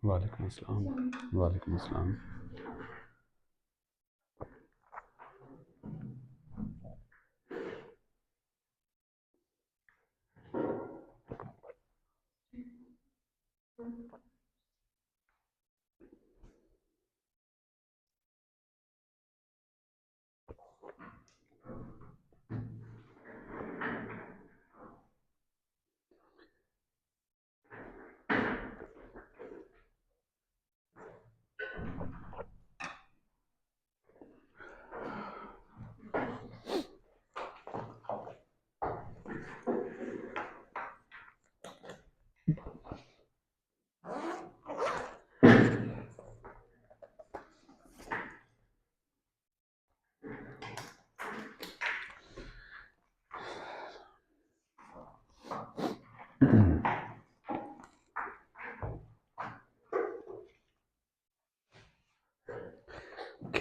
वालेकुम अस्सलाम। वालेकुम अस्सलाम।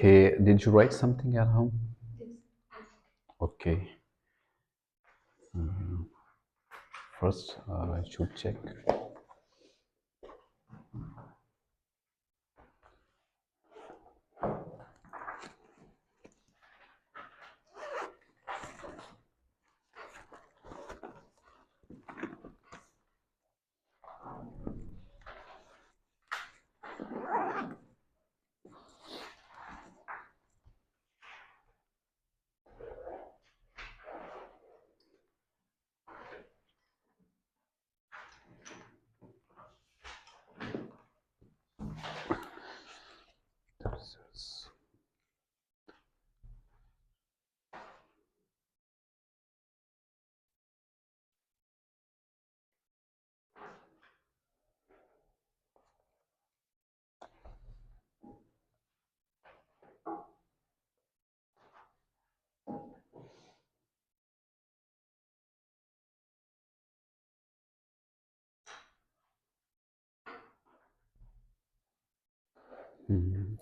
Okay, did you write something at home? Okay. First, I should check. Mhm.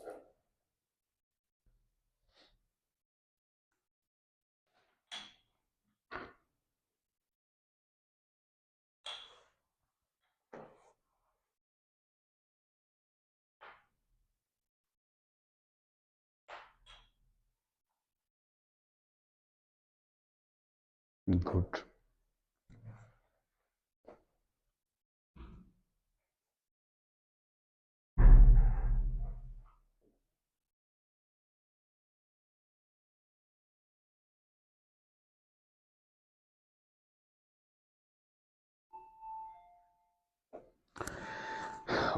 Good.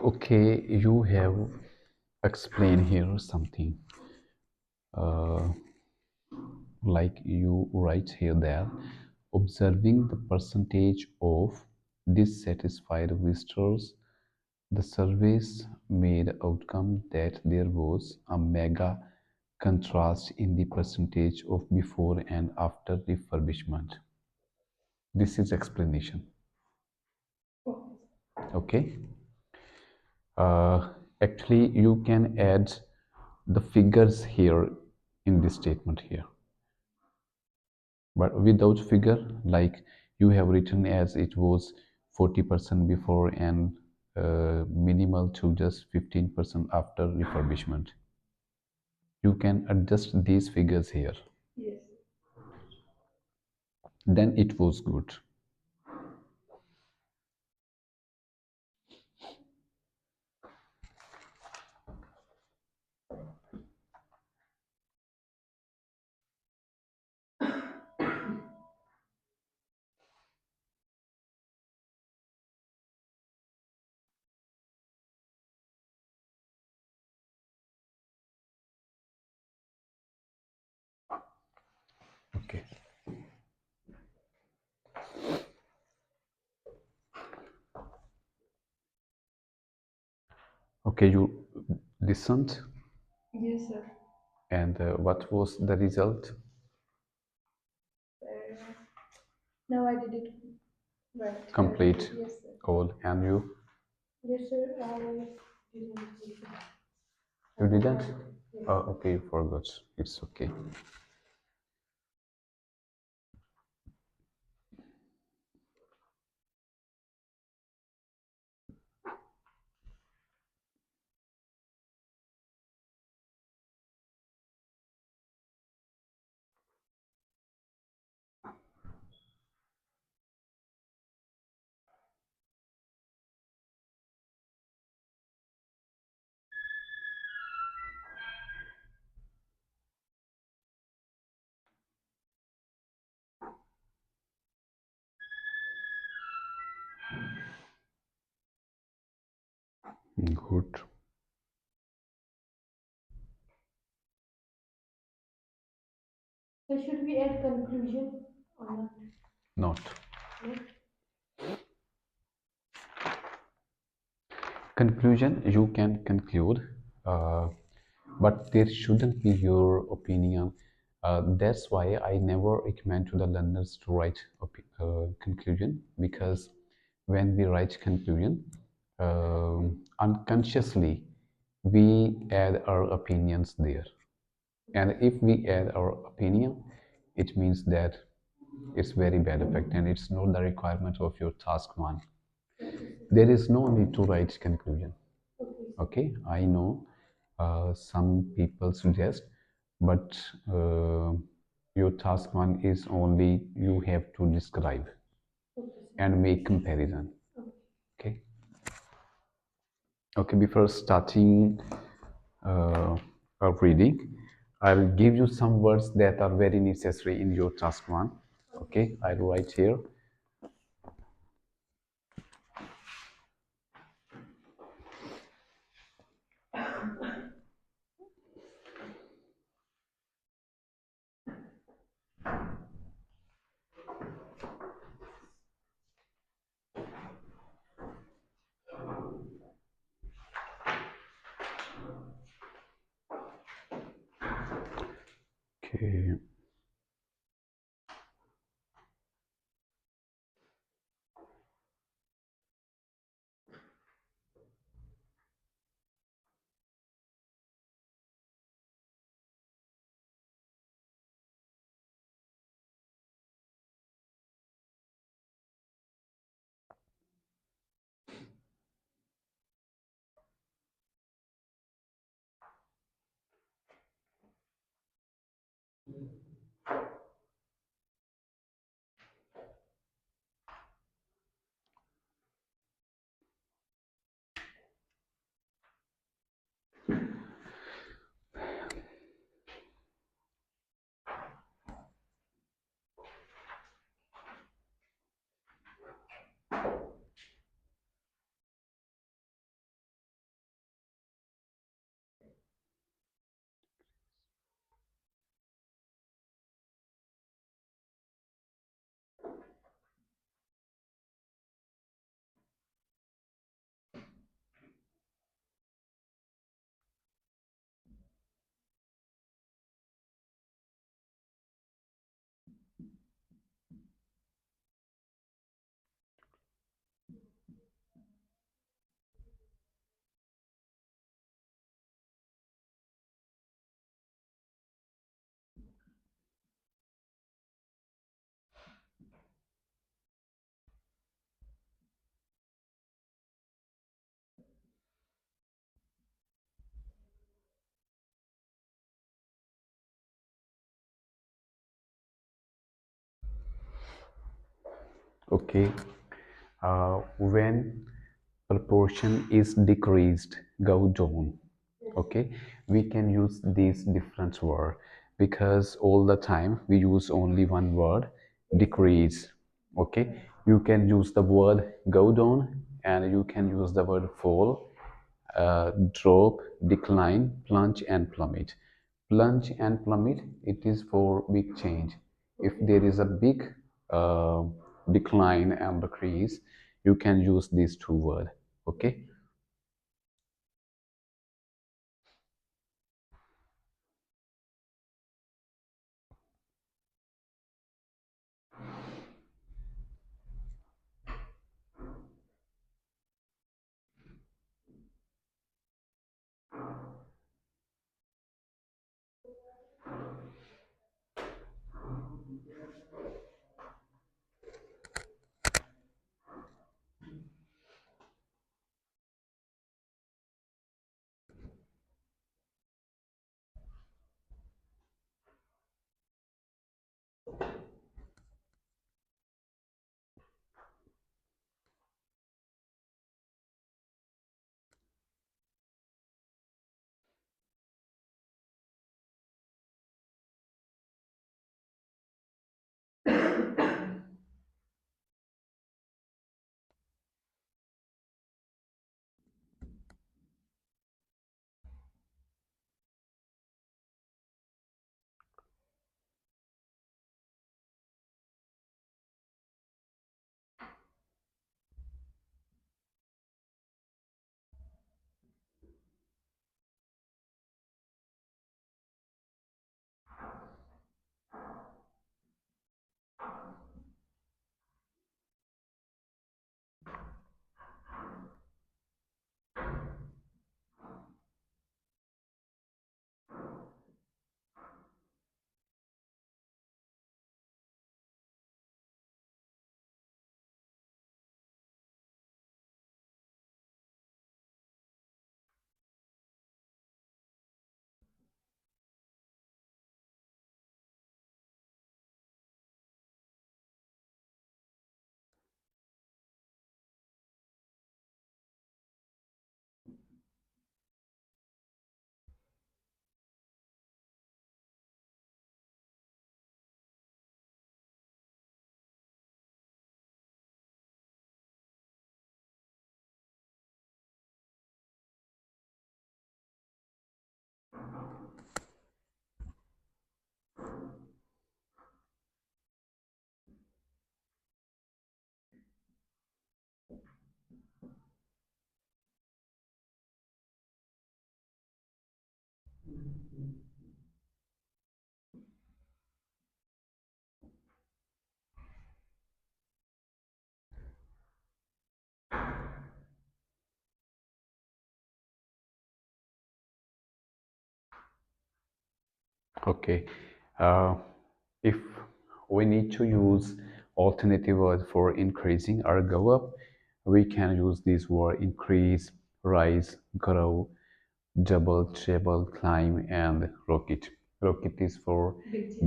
Okay, you have explained here something. Uh, like you write here that observing the percentage of dissatisfied visitors, the surveys made outcome that there was a mega contrast in the percentage of before and after refurbishment. This is explanation. Okay. Actually, you can add the figures here in this statement here, but without figure, like you have written as it was 40% before and minimal to just 15% after refurbishment. You can adjust these figures here. Then it was good. Okay. Okay, you listened. Yes, sir. And what was the result? Now I did it. But complete yes, sir. All. And you? Yes, sir. You didn't? Yes. Oh, okay, you forgot. It's okay. Good. So should we add conclusion or not? Not. No? Conclusion, you can conclude, uh, but there shouldn't be your opinion. That's why I never recommend to the learners to write conclusion, because when we write conclusion, unconsciously we add our opinions there, and if we add our opinion, it means that it's very bad effect, and it's not the requirement of your task one. There is no need to write conclusion. Okay, I know some people suggest, but your task one is only you have to describe and make comparison. Okay. Okay, before starting uh, reading, I'll give you some words that are very necessary in your task one. Okay, I'll write here. Okay. Okay. When proportion is decreased, go down. Okay, we can use these different word, because all the time we use only one word, decrease. Okay, you can use the word go down, and you can use the word fall, drop, decline, plunge, and plummet. Plunge and plummet, it is for big change. If there is a big uh, decline and decrease, you can use these two words. Okay. Okay. Uh, if we need to use alternative words for increasing or go up, we can use this word increase, rise, grow, double, treble, climb, and rocket. Rocket is for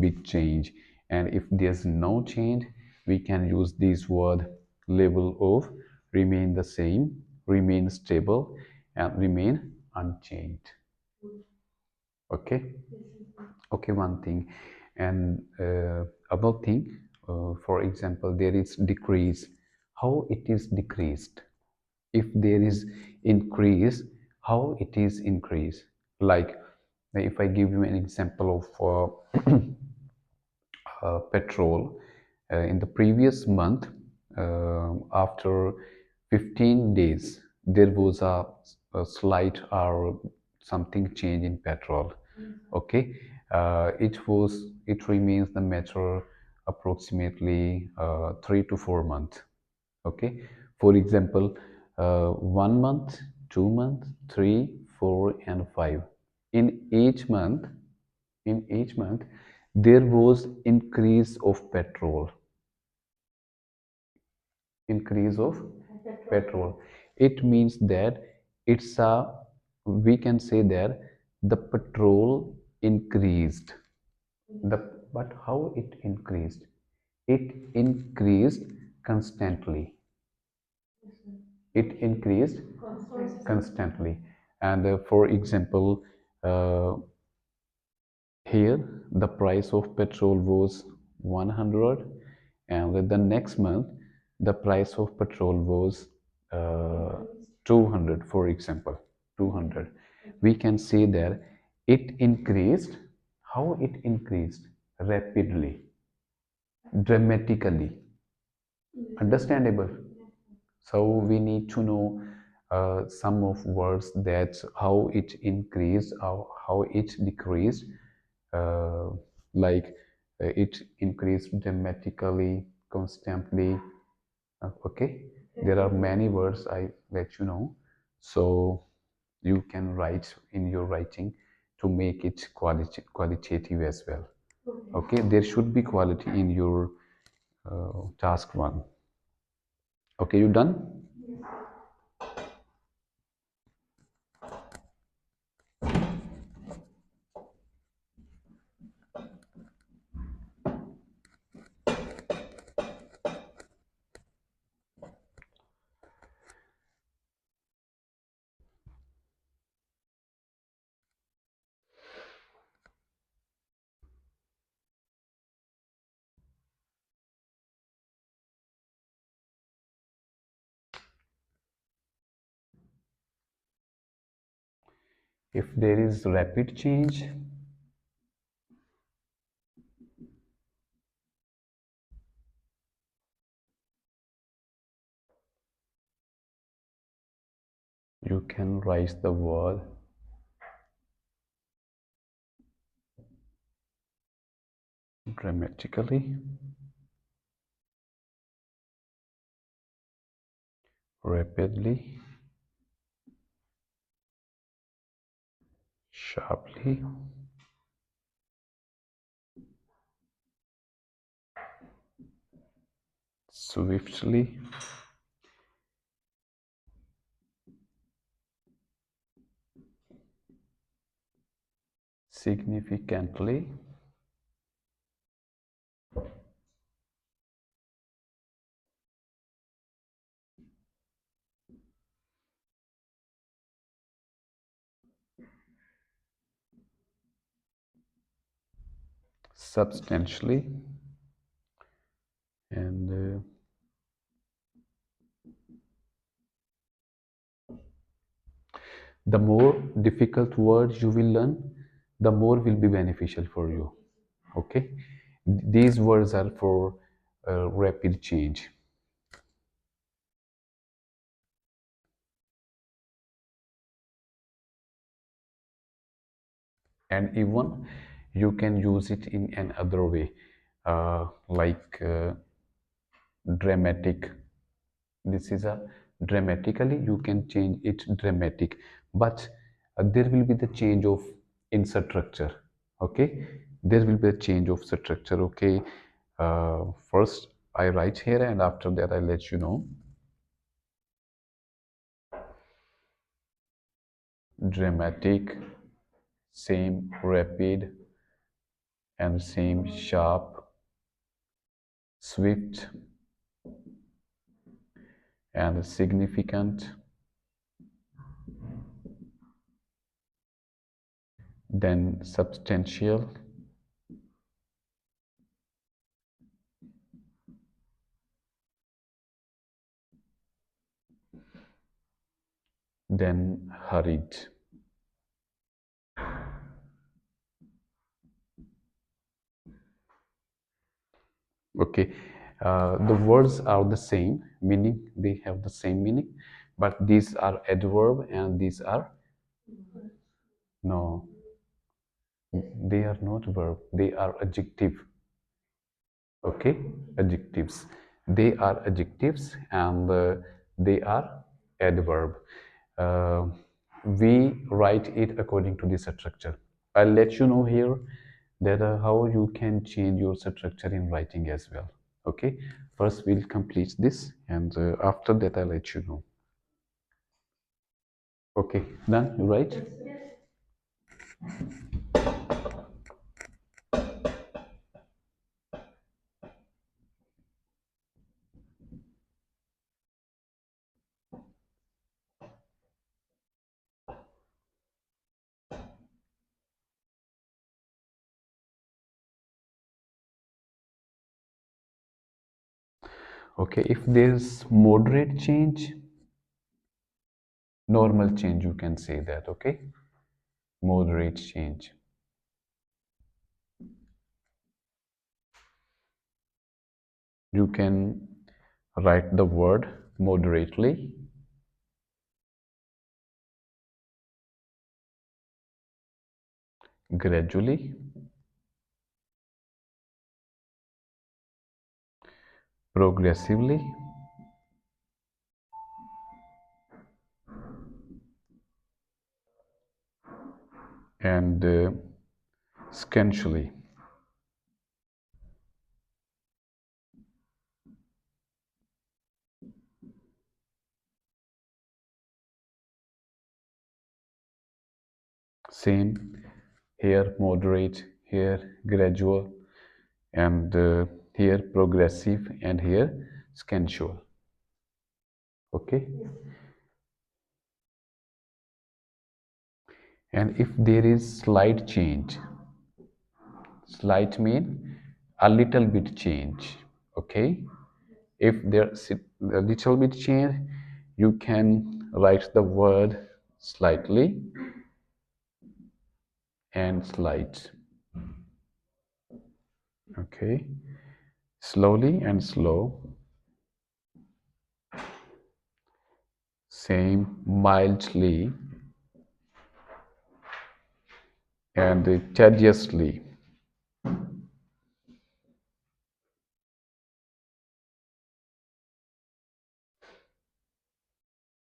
big change. And if there's no change, we can use this word level of, remain the same, remain stable, and remain unchanged. Okay. Okay, one thing. And about thing, for example, there is decrease. How it is decreased? If there is increase, how it is increased? Like, if I give you an example of petrol, in the previous month, after 15 days, there was a slight or something change in petrol. Okay, it remains the matter approximately 3 to 4 months. Okay, for example, 1 month, 2 months, 3, 4, and 5. In each month, in each month, there was increase of petrol, increase of petrol. It means that it's a, we can say that the petrol increased. The, but how it increased? It increased constantly. It increased constantly. And for example, uh, here the price of petrol was 100, and the next month the price of petrol was 200, for example. 200, we can say that it increased. How it increased? Rapidly, dramatically. Understandable. So we need to know some of words that how it increased, how it decreased, uh, like it increased dramatically, constantly. Okay, there are many words I let you know, so you can write in your writing to make it qualitative as well. Okay, there should be quality in your task one. Okay, you done? If there is rapid change, you can write the word dramatically, rapidly, sharply, swiftly, significantly, substantially, and the more difficult words you will learn, the more will be beneficial for you. Okay, these words are for rapid change, and even you can use it in another way, like dramatic. This is a dramatically, you can change it dramatic, but there will be the change of infrastructure. Okay, there will be a change of structure. Okay, first I write here, and after that I let you know. Dramatic, same rapid, and same sharp, swift, and significant, then substantial, then hurried. Okay, the words are the same meaning, they have the same meaning, but these are adverb and these are, no, they are not verb, they are adjective. Okay, adjectives, they are adjectives, and they are adverb. uh, we write it according to this structure. I'll let you know here that how you can change your structure in writing as well. Okay, first we'll complete this, and after that I'll let you know. Okay, done, you write. Okay, if there's moderate change, normal change, you can say that. Okay, moderate change. You can write the word moderately, gradually, progressively, and sequentially. Same here, moderate, here gradual, and here progressive, and here sequential. Okay, and if there is slight change, slight mean a little bit change. Okay, if there's a little bit change, you can write the word slightly and slight. Okay, slowly and slow, same mildly, and tediously.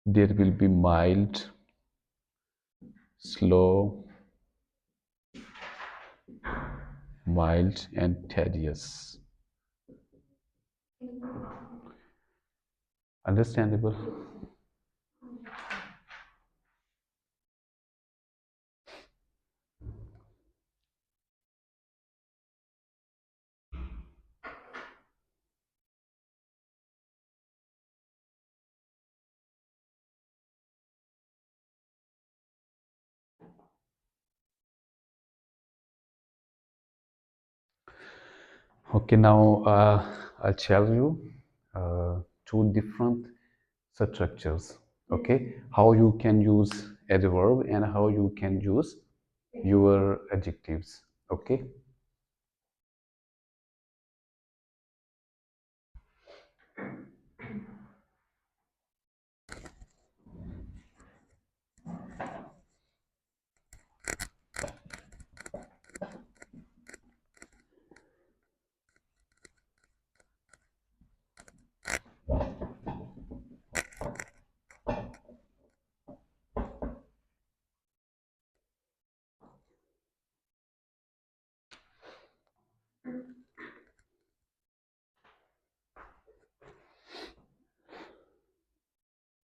There will be mild, slow, mild, and tedious. Understandable? Okay, now I'll tell you two different structures. Okay, how you can use adverb and how you can use your adjectives. Okay,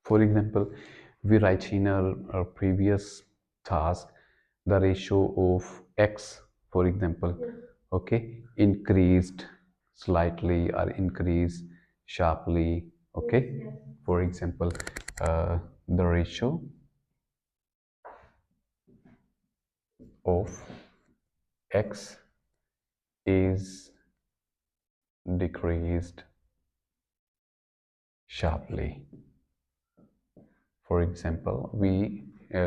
For example, we write in our previous task the ratio of x, for example, okay, increased slightly or increased sharply, okay. For example, the ratio of x is decreased sharply. For example, we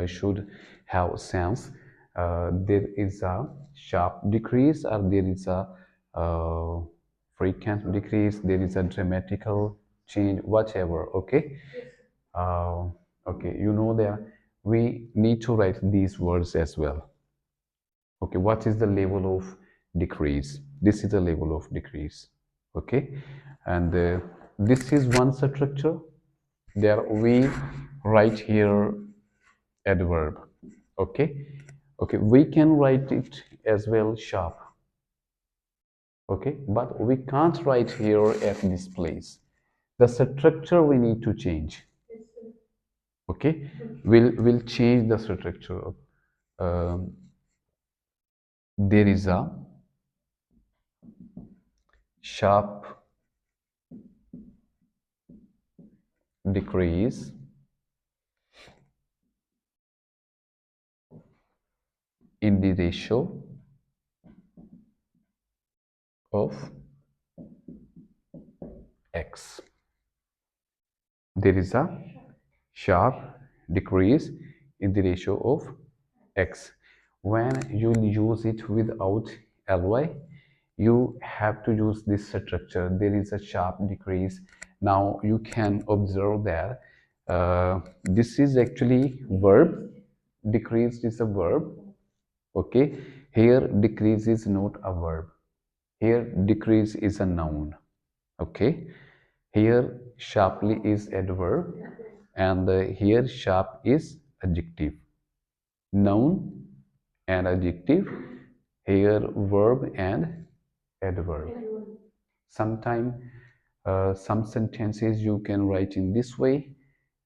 should have sense there is a sharp decrease or there is a uh, frequent decrease, there is a dramatical change, whatever, okay. uh, okay, you know that we need to write these words as well. Okay, what is the level of decrease? This is the level of decrease, okay. And this is one structure. There we write here adverb, okay. Okay, we can write it as well sharp, okay, but we can't write here at this place. The structure we need to change, okay. We'll change the structure of, there is a sharp decrease in the ratio of x. There is a sharp decrease in the ratio of x. When you use it without ly, you have to use this structure. There is a sharp decrease. Now you can observe that this is actually verb. Decreased is a verb, okay. Here decrease is not a verb. Here decrease is a noun, okay. Here sharply is adverb, and here sharp is adjective. Noun and adjective, here verb and adverb. Sometimes some sentences you can write in this way,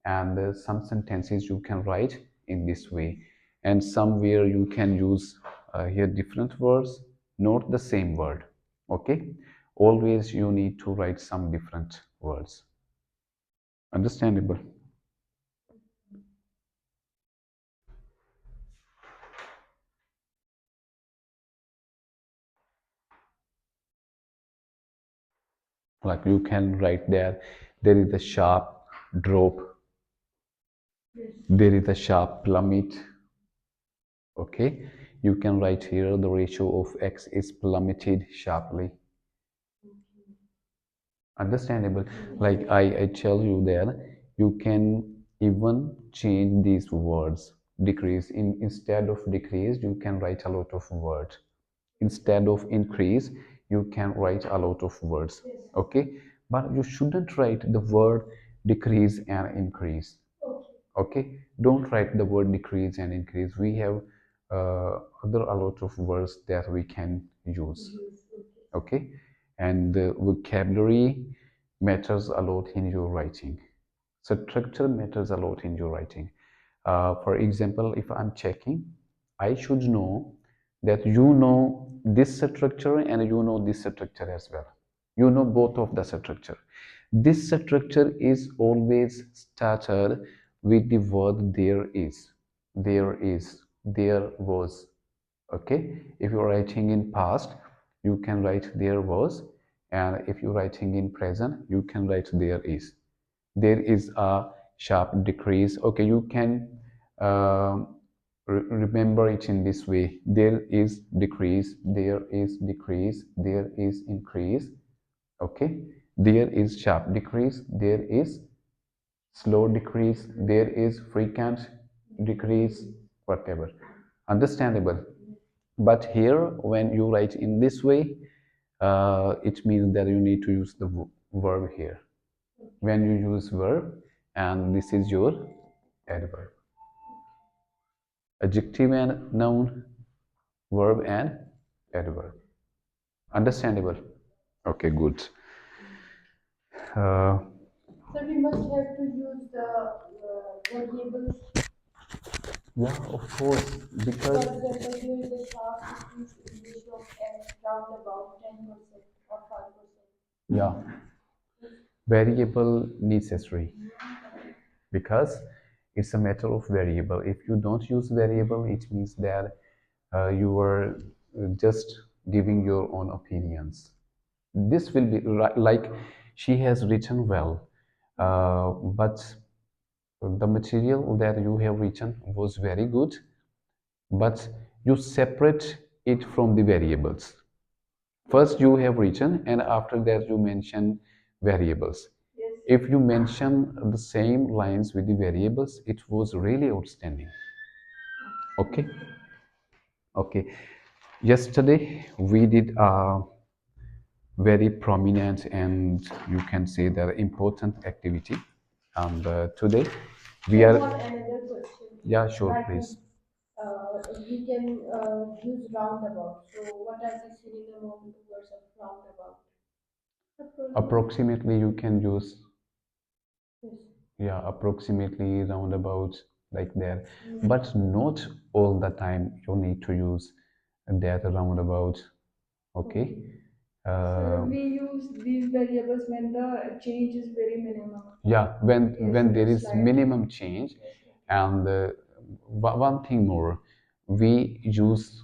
and some sentences you can write in this way, and somewhere you can use here different words, not the same word, okay. Always you need to write some different words. Understandable? Like you can write there is a sharp drop, there is a sharp plummet, okay. You can write here the ratio of x is plummeted sharply. Understandable? Like I tell you that you can even change these words. Decrease, instead of decrease you can write a lot of words. Instead of increase you can write a lot of words, okay. But you shouldn't write the word decrease and increase, okay. Don't write the word decrease and increase. We have other a lot of words that we can use, okay. And the vocabulary matters a lot in your writing. Structure matters a lot in your writing. For example, if I'm checking, I should know that you know this structure and you know this structure as well. You know both of the structure. This structure is always started with the word there is. There is, there was, okay. If you're writing in past, you can write there was, and if you're writing in present, you can write there is. There is a sharp decrease, okay. You can remember it in this way: there is decrease, there is decrease, there is increase, okay. There is sharp decrease, there is slow decrease, there is frequent decrease, whatever. Understandable? But here when you write in this way, it means that you need to use the verb here. When you use verb, and this is your adverb. Adjective and noun, verb and adverb. Understandable? Okay, good. uh, Yeah, of course, because yeah, variable necessary because it's a matter of variable. If you don't use variable, it means that you are just giving your own opinions. This will be like she has written well, but the material that you have written was very good, but you separate it from the variables. First, you have written, and after that, you mention variables. If you mention the same lines with the variables, it was really outstanding. Okay, okay. Yesterday, we did a very prominent and you can say the important activity. And today, we are. Yeah, sure, please. Approximately, you can use, yeah, approximately roundabout like that, but not all the time you need to use that roundabout. Okay. Yeah, when there is minimum change, and one thing more, we use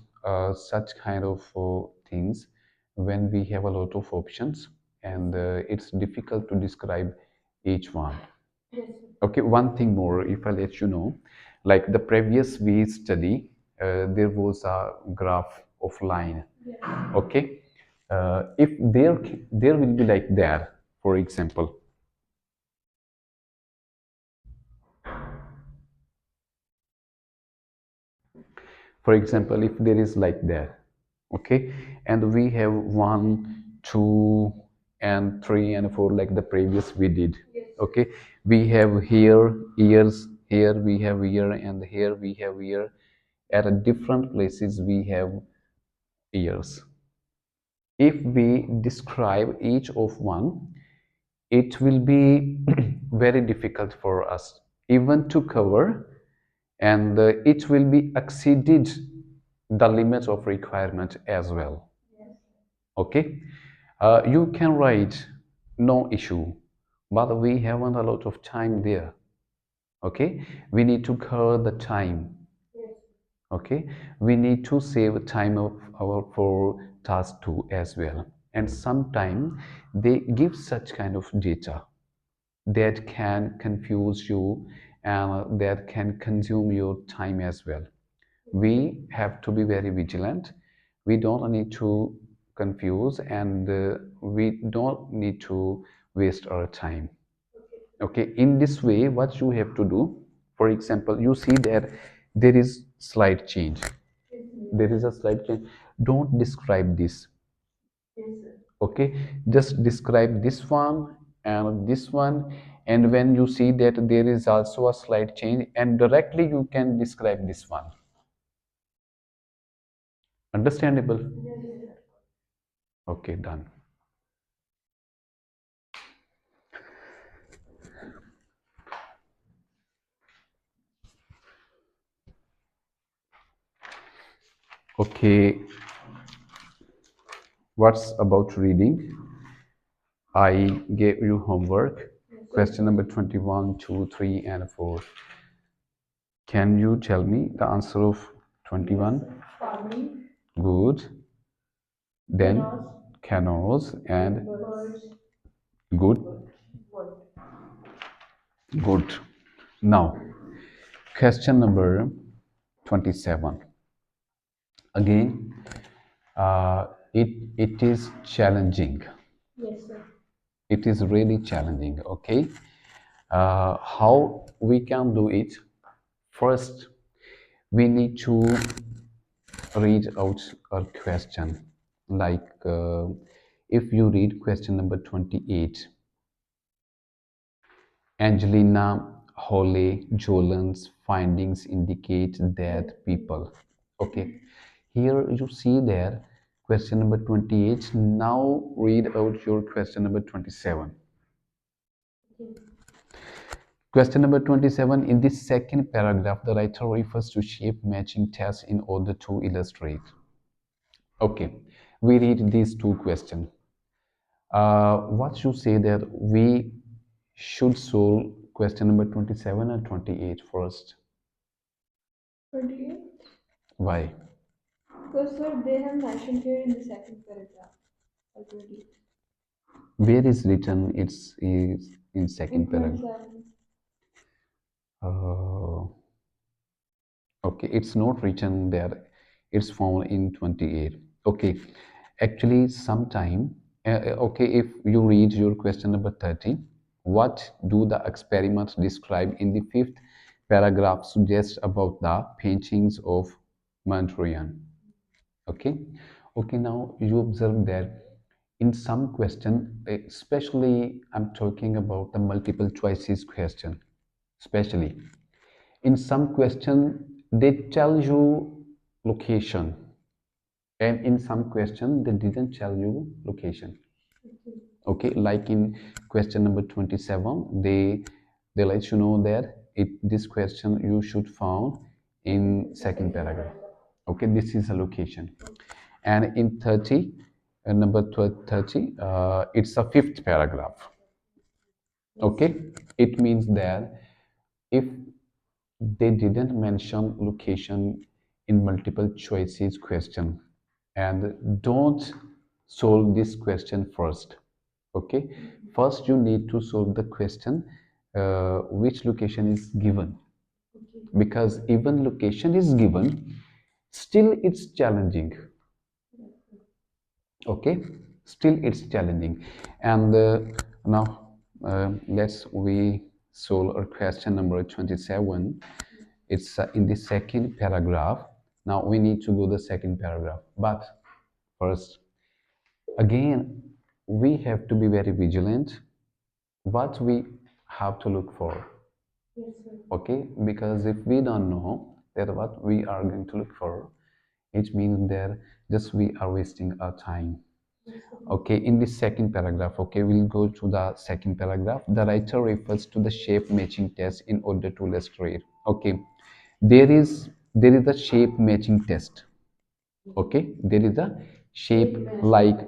such kind of things when we have a lot of options, and it's difficult to describe each one. Okay, one thing more, if I let you know, like the previous we study, there was a graph of line. Okay, if there will be like there, for example. For example, if there is like that, okay, and we have one, two, and three and four like the previous we did. Okay, we have here ears, here we have ear, and here we have ear. At a different places we have ears. If we describe each of one, it will be very difficult for us even to cover, and it will be exceeded the limits of requirement as well. Okay, you can write no issue, but we haven't a lot of time there. Okay, we need to cover the time. Okay, we need to save time of our for task 2 as well, and sometimes they give such kind of data that can confuse you and that can consume your time as well. We have to be very vigilant. We don't need to confuse, and we don't need to waste our time. Okay, in this way, what you have to do, for example, you see that there is slide change. There is a slide change. Don't describe this. Okay, just describe this one and this one, and when you see that there is also a slight change, and directly you can describe this one. Understandable? Okay, done. Okay, what's about reading? I gave you homework. Question number 21, 2, 3, and 4. Can you tell me the answer of 21? Good. Then canoes and good. Good. Now, question number 27. Again, it is challenging. It is really challenging. Okay. How we can do it? First, we need to read out a question. Like if you read question number 28, Angelina Jolie Jolin's findings indicate that people. Okay, here you see there question number 28. Now read out your question number 27. Question number 27. In this second paragraph, the writer refers to shape matching tests in order to illustrate. Okay, we read these two questions. What you say that we should solve question number 27 and 28 first. 28? Why? Because sir, they have mentioned here in the second paragraph already. Where is written it's is in second In paragraph? 27. Uh, okay, it's not written there. It's found in 28. Okay, actually, sometime, okay, if you read your question number 30, what do the experiments described in the fifth paragraph suggest about the paintings of Mondrian? Okay, okay, now you observe that in some question, especially I'm talking about the multiple choices question, especially in some question they tell you location, and in some question they didn't tell you location. Okay, like in question number 27, they let you know that this question you should found in second paragraph. Okay, this is a location. And in 30, number 30, it's a fifth paragraph. Okay, it means that if they didn't mention location in multiple choices question, and don't solve this question first. Okay, first you need to solve the question which location is given, because even location is given, still it's challenging. Okay, still it's challenging. And now let's we solve our question number 27. It's in the second paragraph. Now we need to go the second paragraph, but first again we have to be very vigilant what we have to look for. Yes, sir. Okay, because if we don't know that what we are going to look for, it means that just we are wasting our time. Okay, in the second paragraph, okay, we'll go to the second paragraph. The writer refers to the shape matching test in order to illustrate. Okay, there is a shape matching test. Okay, there is a shape like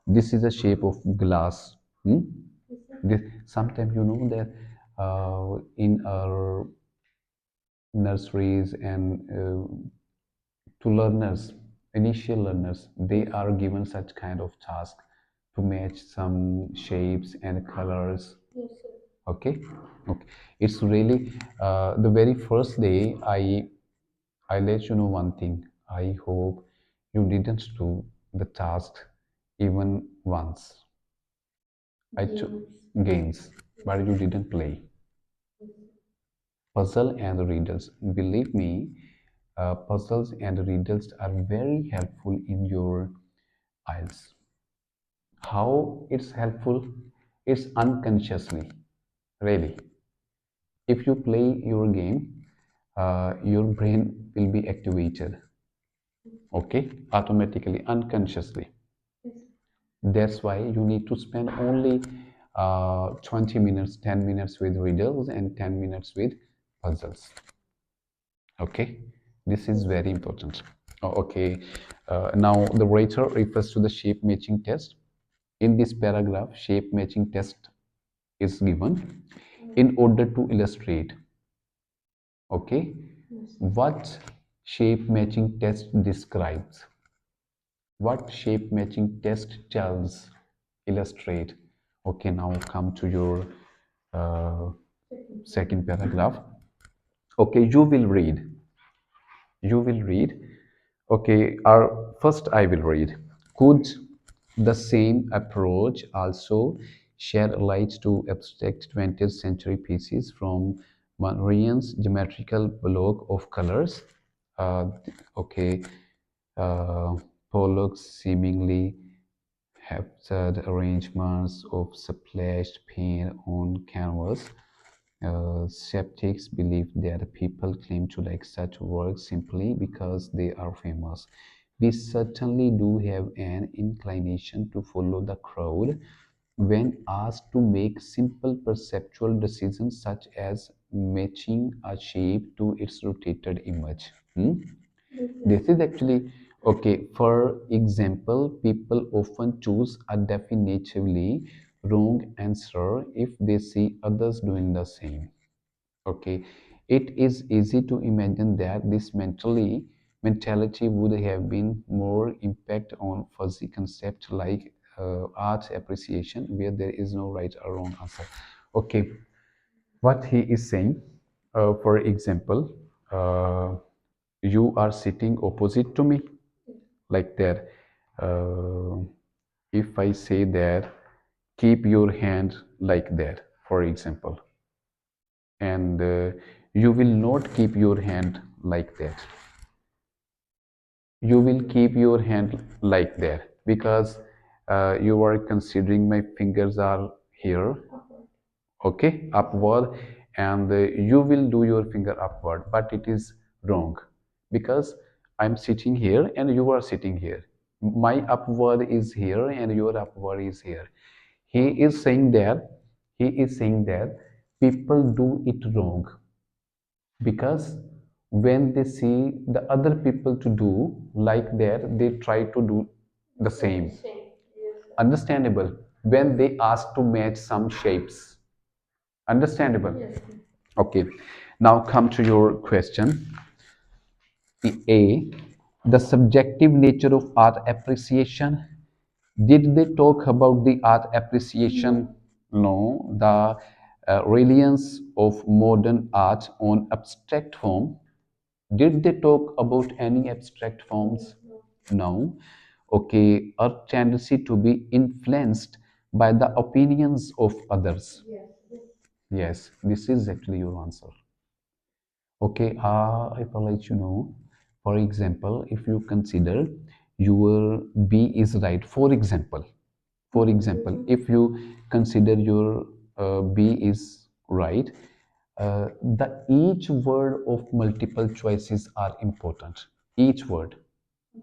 this is a shape of glass. Hmm? This, sometimes you know that in our nurseries and to learners, initial learners, they are given such kind of task to match some shapes and colors. Yes, sir. Okay, okay. It's really the very first day I let you know one thing. I hope you didn't do the task even once. I took games, but you didn't play. Puzzle and riddles. Believe me, puzzles and riddles are very helpful in your Ielts. How it's helpful? It's unconsciously, really. If you play your game, your brain will be activated, okay, automatically, unconsciously. That's why you need to spend only 20 minutes, 10 minutes with riddles and 10 minutes with puzzles. Okay, this is very important. Okay, now the writer refers to the shape matching test. In this paragraph, shape matching test is given in order to illustrate. Okay, what shape matching test describes, what shape matching test tells, illustrate. Okay, now come to your uh, second paragraph. Okay, you will read. Okay, our first I will read. Could the same approach also shed light to abstract 20th century pieces from Mondrian's geometrical block of colors? Okay, uh, Pollock's seemingly haphazard arrangements of splashed paint on canvas. Skeptics believe that people claim to like such works simply because they are famous. We certainly do have an inclination to follow the crowd, when asked to make simple perceptual decisions such as matching a shape to its rotated image. This is actually okay. For example, people often choose a definitively wrong answer if they see others doing the same. Okay, it is easy to imagine that this mentality would have been more impact on fuzzy concepts like art appreciation, where there is no right or wrong answer. Okay, what he is saying, for example, uh, you are sitting opposite to me, like that. Uh, if I say that, keep your hand like that, for example, and you will not keep your hand like that. You will keep your hand like that because you are considering my fingers are here, okay, upward, and you will do your finger upward, but it is wrong because I'm sitting here and you are sitting here. My upward is here and your upward is here. He is saying that people do it wrong because when they see the other people to do like that, they try to do the same. Understandable. When they ask to match some shapes. Understandable. Okay, now come to your question. A, the subjective nature of art appreciation. Did they talk about the art appreciation? No, the reliance of modern art on abstract form. Did they talk about any abstract forms? No. Okay, a tendency to be influenced by the opinions of others. Yes, this is actually your answer. Okay, I will let you know. For example, if you consider your B is right, if you consider your B is right, the each word of multiple choices are important. Each word,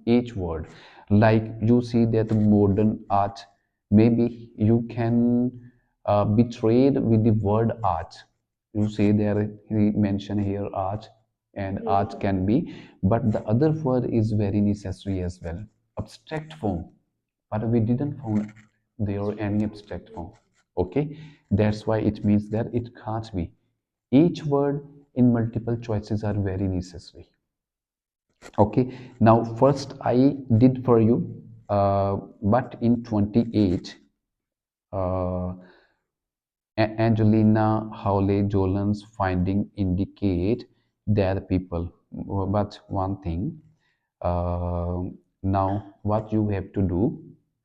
each word. Like you see that modern art, maybe you can be trade with the word art. You see there he mentioned here art, and art can be, but the other word is very necessary as well. Abstract form, but we didn't found there any abstract form. Okay, that's why it means that it can't be. Each word in multiple choices are very necessary. Okay, now first I did for you, but in 28, uh, Angelina Howley Jolin's finding indicate that people, but one thing, uh, now what you have to do,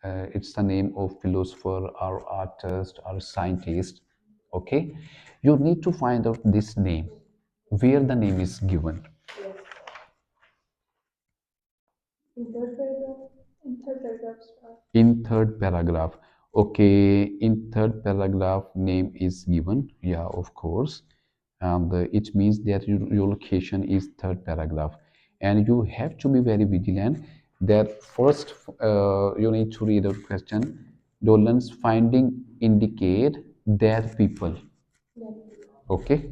it's the name of philosopher or artist or scientist, okay, you need to find out this name, where the name is given. In third paragraph. Okay, in third paragraph, name is given. Yeah, of course. And it means that your location is third paragraph. And you have to be very vigilant that first you need to read the question. Dolan's finding indicate that people. Okay.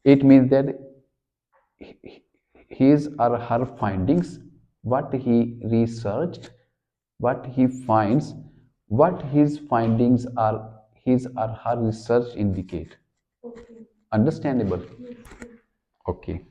It means that his or her findings, what he researched, what he finds, what his findings are, his or her research indicate. Understandable? Okay.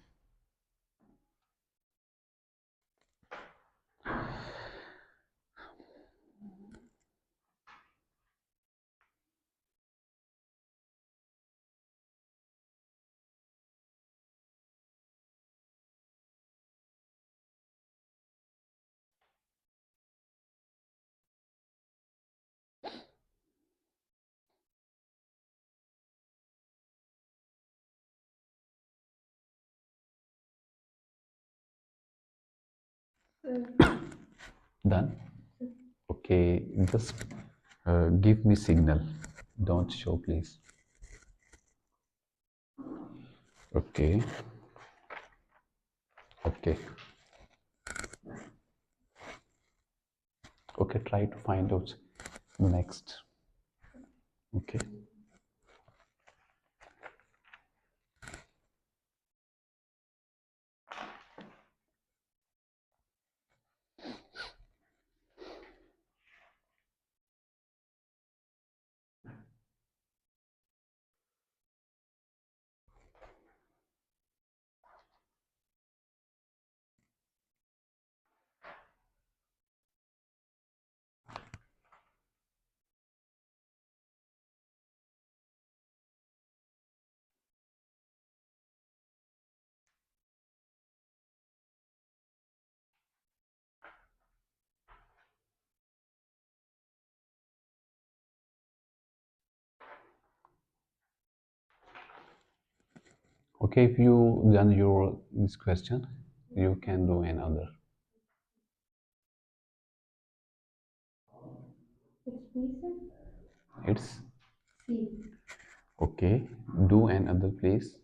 Done? Okay, just give me signal. Don't show, please. Okay. Okay. Okay, try to find out. Next. Okay. Okay, if you done your this question, you can do another. It's okay. Do another, please.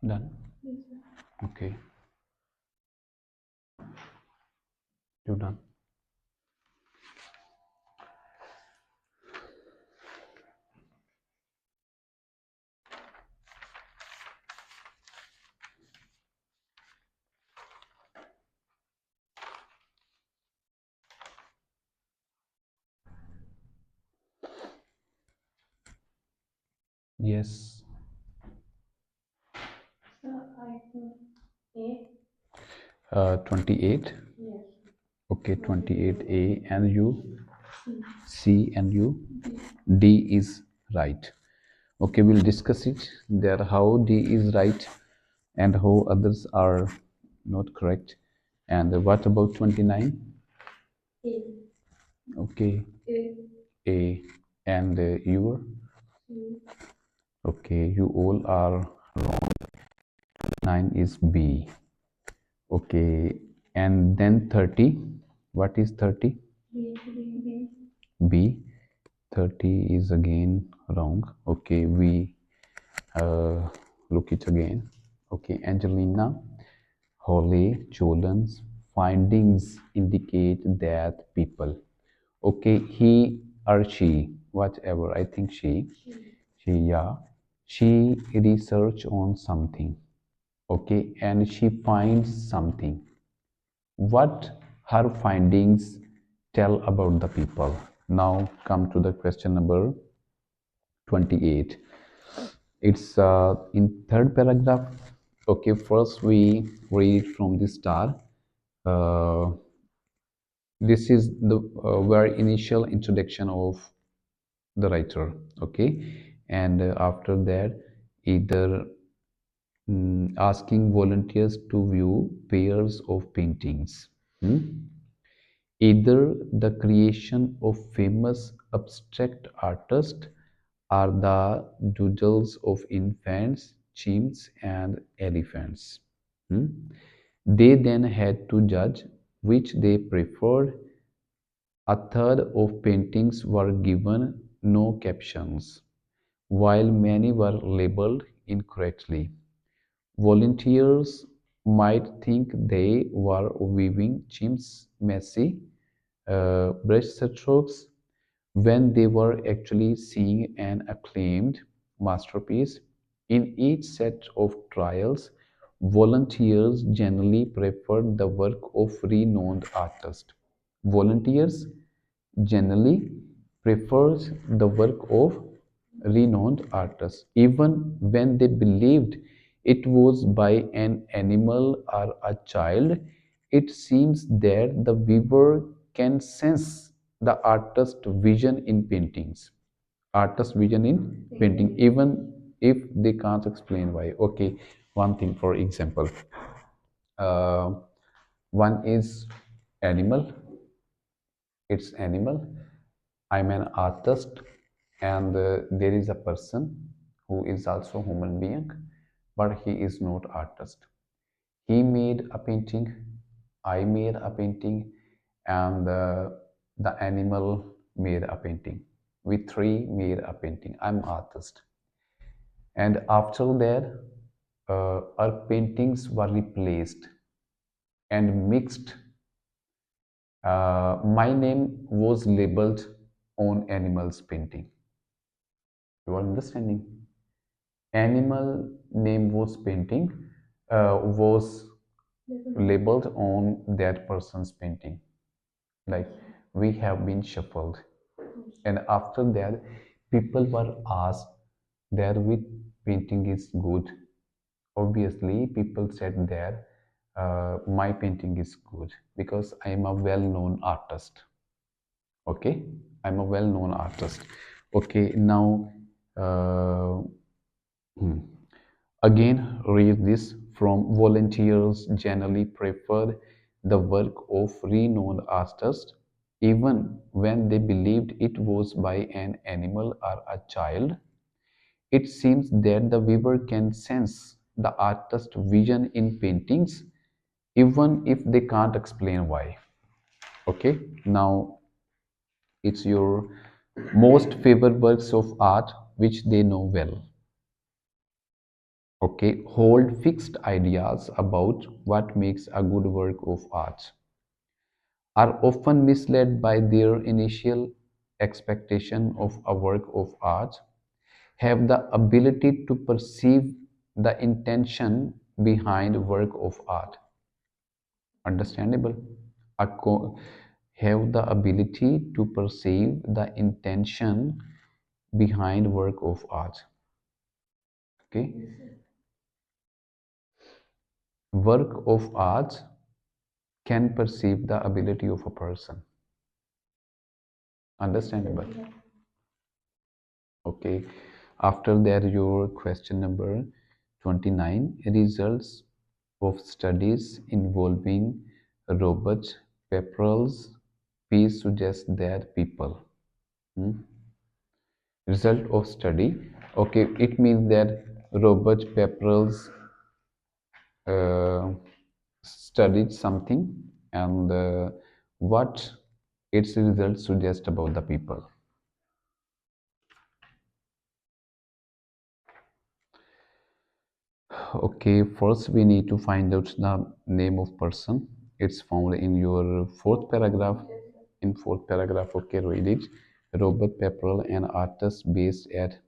Done. Okay, you done. Yes. 28. Okay, 28A and you C and you D is right. Okay, we'll discuss it there how D is right and how others are not correct. And what about 29? Okay, A and your okay, you all are 9 is B. Okay, and then 30. What is 30? B. 30 is again wrong. Okay, we uh, look it again. Okay, Angelina Holly Jolin's findings indicate that people. Okay, he or she, whatever, I think she, yeah, she research on something. Okay, and she finds something. What her findings tell about the people. Now come to the question number 28. It's in third paragraph. Okay, first we read from the start. Uh, this is the very initial introduction of the writer. Okay, and after that, either asking volunteers to view pairs of paintings. Hmm? Either the creation of famous abstract artists or the doodles of infants, chimps, and elephants. Hmm? They then had to judge which they preferred. A third of paintings were given no captions, while many were labeled incorrectly. Volunteers might think they were weaving chimps' messy brushstrokes when they were actually seeing an acclaimed masterpiece. In each set of trials, volunteers generally preferred the work of renowned artists. Volunteers generally prefers the work of renowned artists, even when they believed it was by an animal or a child. It seems that the viewer can sense the artist's vision in paintings. Artist's vision in painting, even if they can't explain why. Okay, one thing for example, uh, one is animal. It's animal. I'm an artist, and there is a person who is also human being, but he is not artist. He made a painting, I made a painting, and the animal made a painting. We three made a painting. I'm artist, and after that, our paintings were replaced and mixed. My name was labeled on animals painting. You are understanding? Animal name was painting, was labeled on that person's painting. Like we have been shuffled, and after that, people were asked that which painting is good. Obviously, people said that my painting is good because I am a well-known artist. Okay, I'm a well-known artist. Okay, now. Uh, hmm. Again, read this from volunteers generally preferred the work of renowned artists, even when they believed it was by an animal or a child. It seems that the viewer can sense the artist's vision in paintings, even if they can't explain why. Okay, now it's your most favorite works of art which they know well. Okay, hold fixed ideas about what makes a good work of art, are often misled by their initial expectation of a work of art, have the ability to perceive the intention behind work of art. Understandable? Have the ability to perceive the intention behind work of art. Okay, work of art can perceive the ability of a person. Understandable? Okay. After that, your question number 29, results of studies involving Robert Pepperell's piece suggest that people. Hmm? Result of study. Okay, it means that Robert Pepperell's uh, studied something and what its results suggest about the people. Okay, first we need to find out the name of person. It's found in your fourth paragraph. In fourth paragraph, okay, read it. Robert Pepperell, an artist based at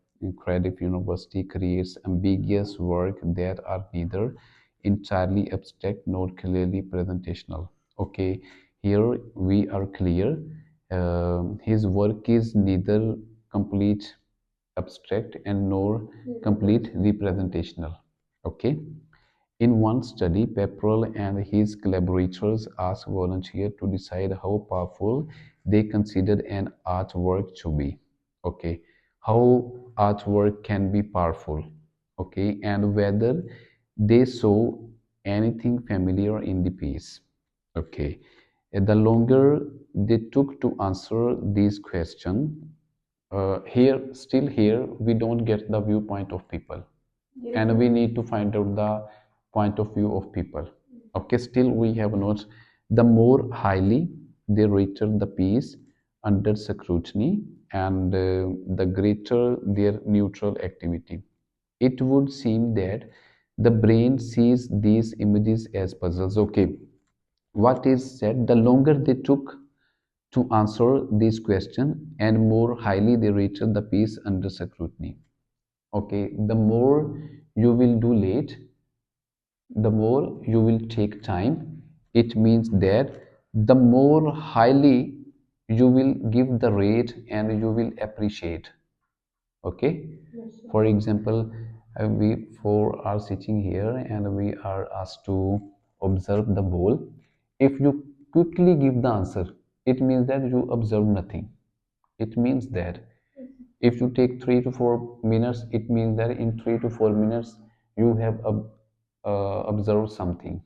Cardiff University, creates ambiguous work that are neither entirely abstract nor clearly presentational. Okay, here we are clear. His work is neither complete abstract and nor complete representational. Okay. In one study, Pepperell and his collaborators asked volunteers to decide how powerful they considered an artwork to be. Okay. How artwork can be powerful. Okay. And whether they saw anything familiar in the piece. Okay. The longer they took to answer these questions, here we don't get the viewpoint of people, and we need to find out the point of view of people. Okay, still we have notes. The more highly they rated the piece under scrutiny, and the greater their neutral activity. It would seem that the brain sees these images as puzzles. Okay, what is said, the longer they took to answer this question and more highly they rated the piece under scrutiny. Okay, the more you will do late, the more you will take time. It means that the more highly you will give the rate and you will appreciate. Okay, for example, we four are sitting here and we are asked to observe the ball. If you quickly give the answer, it means that you observe nothing. It means that if you take 3 to 4 minutes, it means that in 3 to 4 minutes you have observed something.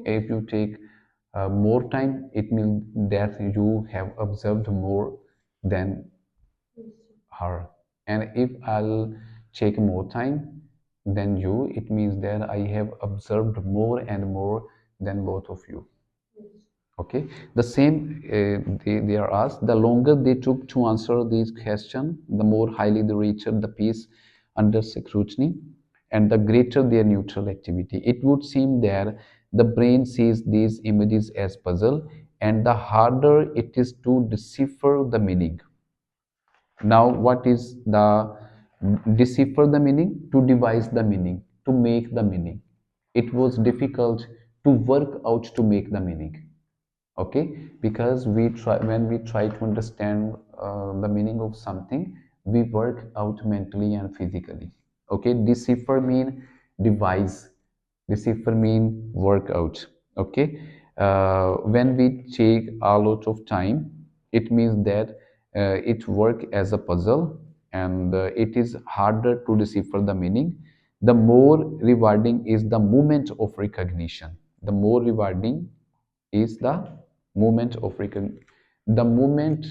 If you take more time, it means that you have observed more than her. And if I'll take more time than you, it means that I have observed more and more than both of you. Okay, the same, they are asked, the longer they took to answer these questions, the more highly they rated the piece under scrutiny, and the greater their neutral activity. It would seem that the brain sees these images as puzzle, and the harder it is to decipher the meaning. Now, what is the decipher the meaning? To devise the meaning, to make the meaning. It was difficult to work out to make the meaning. Okay, because when we try to understand the meaning of something, we work out mentally and physically. Okay, decipher mean devise, decipher mean work out. Okay, when we take a lot of time, it means that it work as a puzzle, and it is harder to decipher the meaning. The more rewarding is the moment of recognition. The more rewarding is the moment of recognition. The moment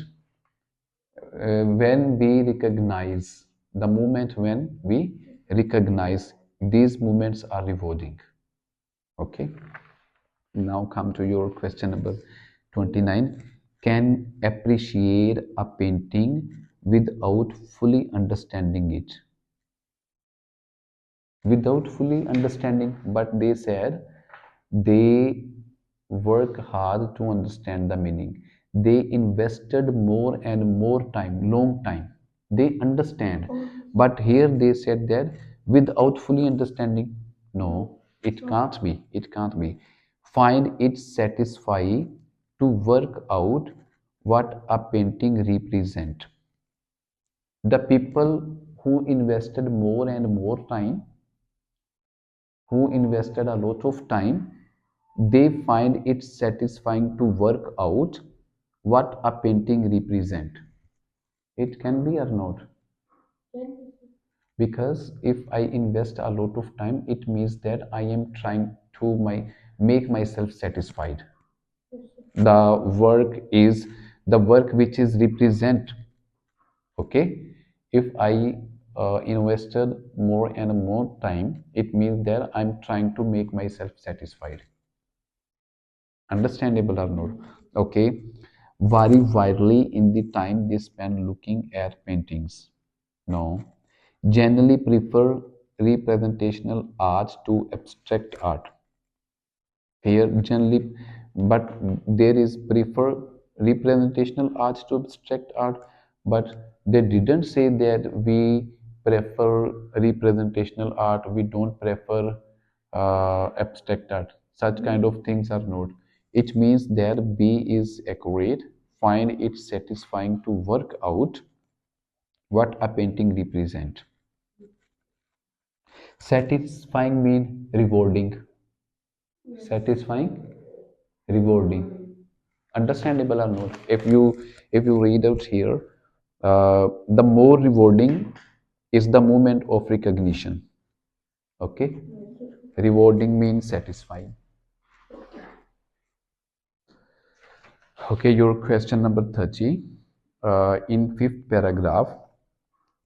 when we recognize, the moment when we recognize, these moments are rewarding. Okay, now come to your question number 29. Can appreciate a painting without fully understanding it. without fully understanding, but they said they work hard to understand the meaning. They invested more and more time, long time. They understand, but here they said that without fully understanding. No, it can't be, it can't be. Find it satisfying to work out what a painting represent. The people who invested more and more time, who invested a lot of time, they find it satisfying to work out what a painting represent. It can be or not, because if I invest a lot of time, it means that I am trying to make myself satisfied. The work is the work which is represent. Okay, if I invested more and more time, it means that I'm trying to make myself satisfied. Understandable or not? Okay. Vary widely in the time they spend looking at paintings. No, generally prefer representational art to abstract art. Here generally, but there is prefer representational art to abstract art, but they didn't say that we prefer representational art, we don't prefer abstract art. Such kind of things are not. It means that B is accurate. Find it satisfying to work out what a painting represent. Satisfying mean rewarding. Satisfying, rewarding. Understandable or not? If you read out here, the more rewarding is the moment of recognition. Okay, rewarding means satisfying. Okay, your question number 30. In fifth paragraph,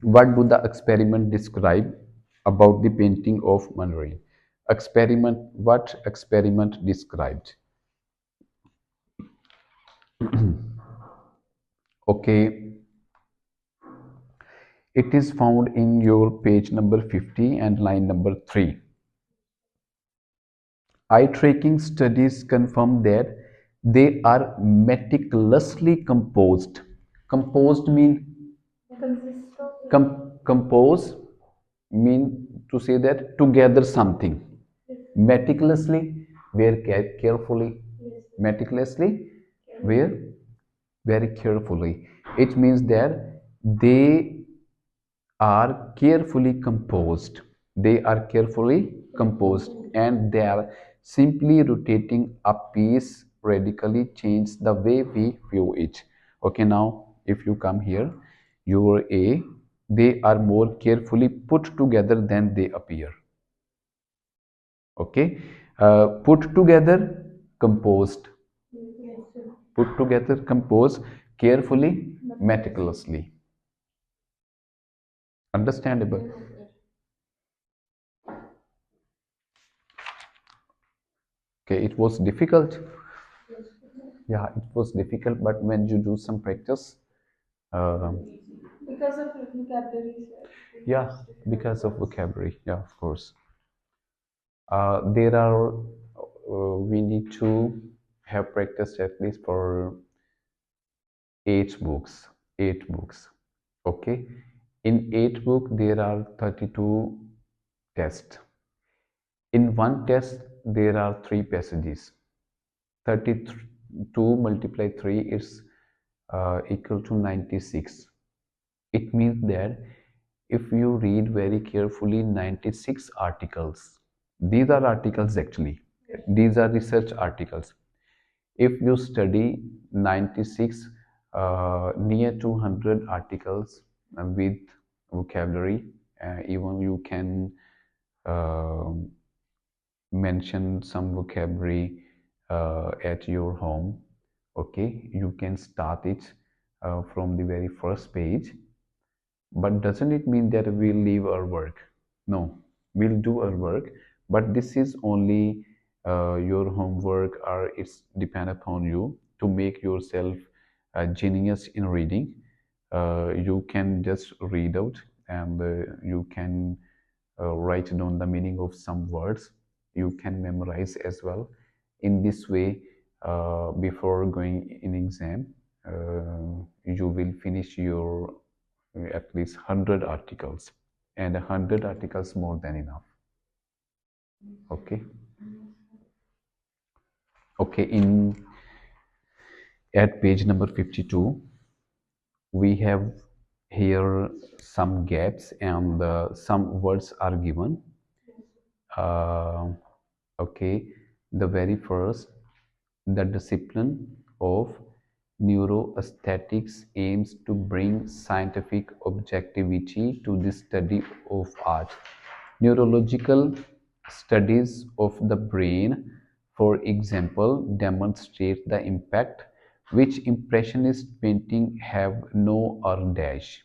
what do the experiment describe about the painting of Mandarin? Experiment, what experiment described? Okay, it is found in your page number 50 and line number 3. Eye tracking studies confirm that they are meticulously composed. Composed mean compose mean to say that together something. Meticulously, very carefully. Meticulously, where very carefully. It means that they are carefully composed. They are carefully composed, and they are simply rotating a piece radically change the way we view it. Okay, now if you come here, your A, they are more carefully put together than they appear. Okay, put together, composed. Put together, composed, carefully, meticulously. Understandable. Okay, it was difficult. Yeah, it was difficult, but when you do some practice, um, yeah, because of vocabulary, yeah, of course. There are, we need to have practiced at least for 8 books. 8 books. Okay. In 8 book, there are 32 tests. In one test, there are 3 passages. 32 multiply 3 is equal to 96. It means that if you read very carefully 96 articles, these are articles actually, these are research articles. If you study 96 near 200 articles with vocabulary, even you can um mention some vocabulary at your home. Okay, you can start it from the very first page, but doesn't it mean that we'll leave our work? No, we'll do our work, but this is only your homework, or it's depend upon you to make yourself a genius in reading. You can just read out, and you can write down the meaning of some words. You can memorize as well. In this way, before going in exam, you will finish your at least 100 articles, and 100 articles more than enough. Okay. Okay, in at page number 52, we have here some gaps, and some words are given. uh, okay, the very first, the discipline of neuroaesthetics aims to bring scientific objectivity to the study of art. Neurological studies of the brain, for example, demonstrate the impact which impressionist painting have no or dash.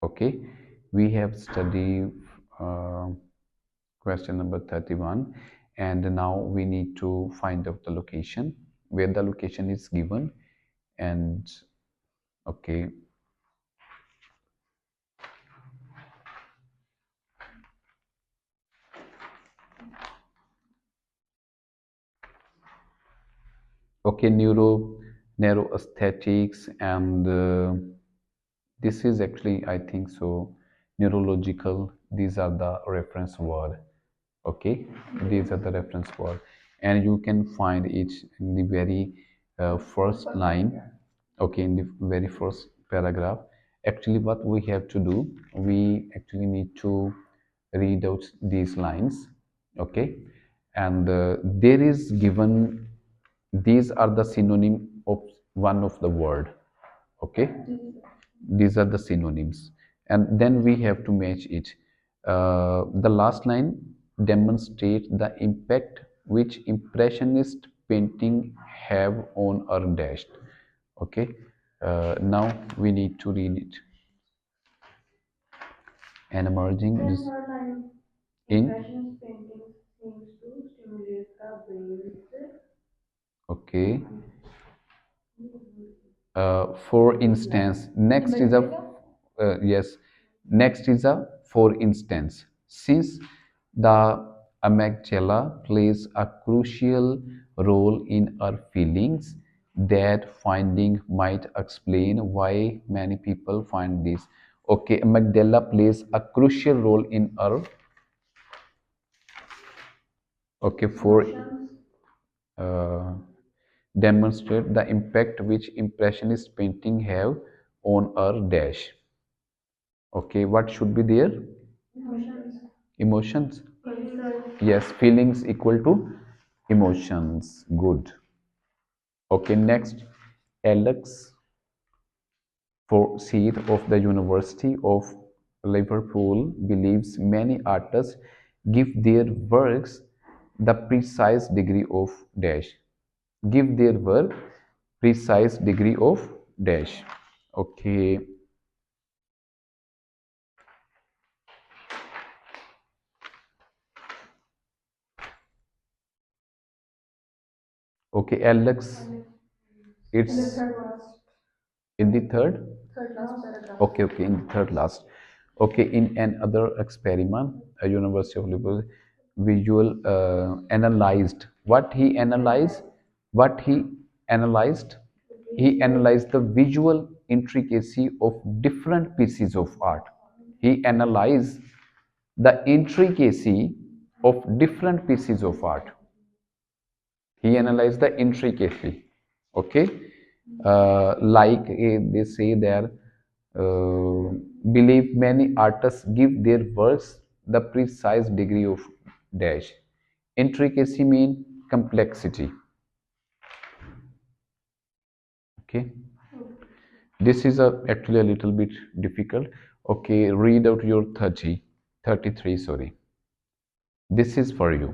Okay, we have studied uh, question number 31, and now we need to find out the location where the location is given. And okay, okay, narrow aesthetics, and this is actually, I think so, neurological. These are the reference word. Okay, these are the reference word, and you can find it in the very first line. Okay, in the very first paragraph. Actually, what we have to do, we actually need to read out these lines. Okay, and there is given, these are the synonym of one of the word. Okay, these are the synonyms, and then we have to match it. The last line demonstrate the impact which impressionist painting have on our dash. Okay, now we need to read it. And emerging this in, okay, for instance, next is a yes, next is a for instance, since the amygdala plays a crucial role in our feelings, that finding might explain why many people find this. Okay, amygdala plays a crucial role in our, okay, for uh, demonstrate the impact which impressionist painting have on our dash. Okay, what should be there? Emotions. Yes, feelings equal to emotions. Good. Okay, next, Alex Forsyth of the University of Liverpool believes many artists give their works the precise degree of dash. Give their work precise degree of dash. Okay. Okay, Alex, it's in the third. Okay, okay, in the third last. Okay, in another experiment, a University of Liverpool visual analyzed what he analyzed, what he analyzed. He analyzed the visual intricacy of different pieces of art. He analyzed the intricacy of different pieces of art. He analyzed the intricacy. Okay, like they say there, uh, believe many artists give their works the precise degree of dash. Intricacy mean complexity. Okay, this is actually a little bit difficult. Okay, read out your 30, 33. Sorry, this is for you.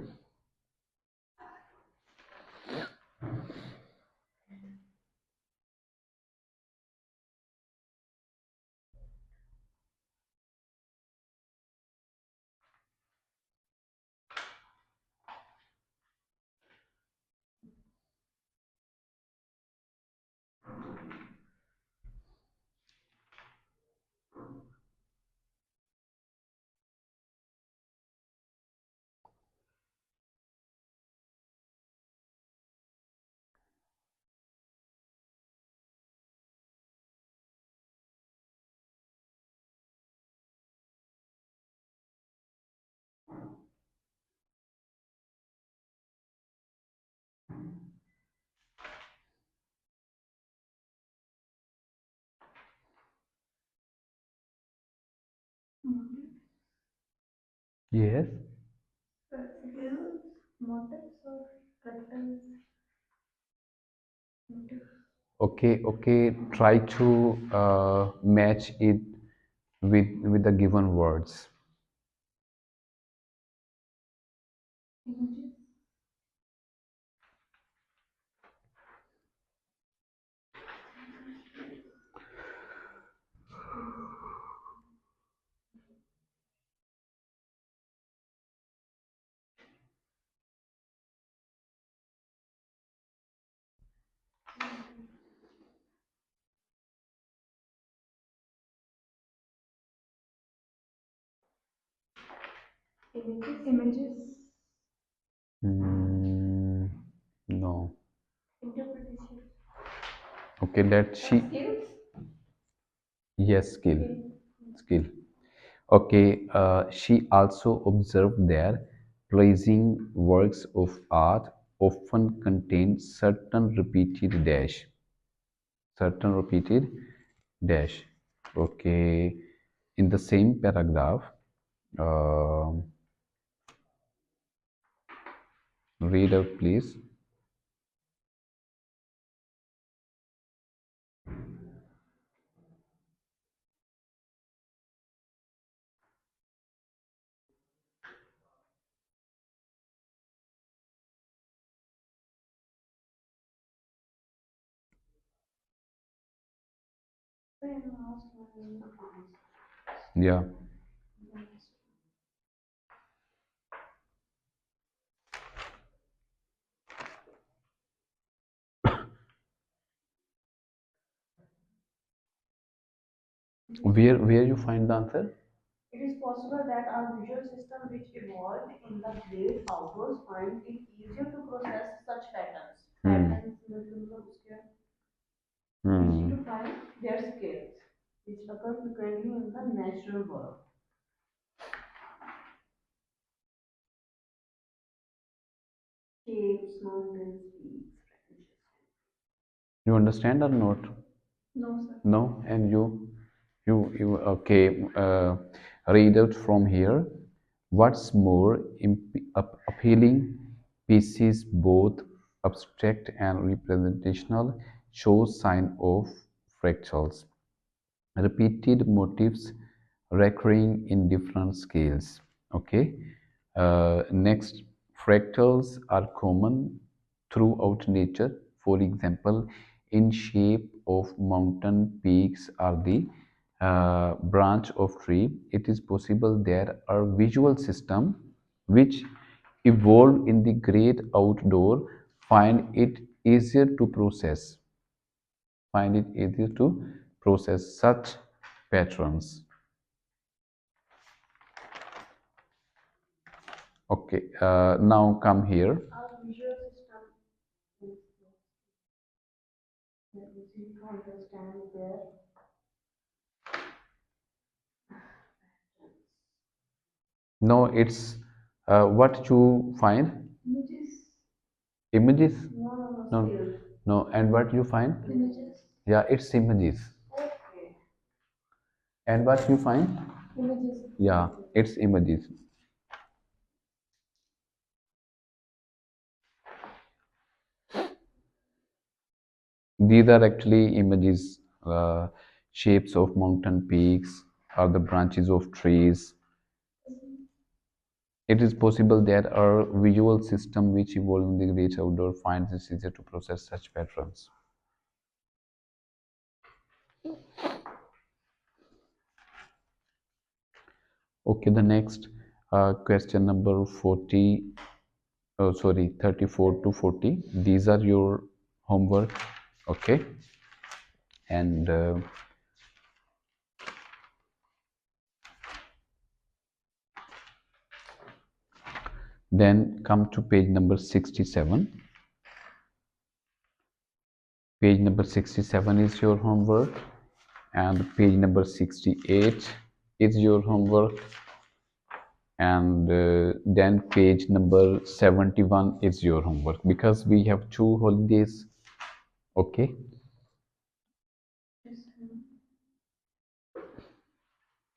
Yes. Okay, okay. Try to match it with the given words. Mm, no. Okay, that she. Yes, skill. Skill. Okay, she also observed that pleasing works of art often contain certain repeated dash. Okay, in the same paragraph, um read out please. Yeah. Where you find the answer? Hmm. Hmm. You understand or not? No, and you okay. Read out from here. What's more appealing, pieces both abstract and representational show sign of fractals, repeated motifs recurring in different scales. Okay. Next, fractals are common throughout nature. For example, in shape of mountain peaks or the branch of tree, it is possible there are visual system which evolved in the great outdoor find it easier to process such patterns. Okay, now come here. No, it's what you find. Images. No, no, and what you find? Yeah, it's images. And what you find? Yeah, it's images. These are actually images, shapes of mountain peaks or the branches of trees. It is possible that our visual system which evolved in the great outdoor finds it easier to process such patterns. Okay, the next question number 40, oh sorry, 34 to 40. These are your homework. Okay, and then come to page number 67. Page number 67 is your homework, and page number 68 is your homework, and then page number 71 is your homework because we have two holidays. Okay.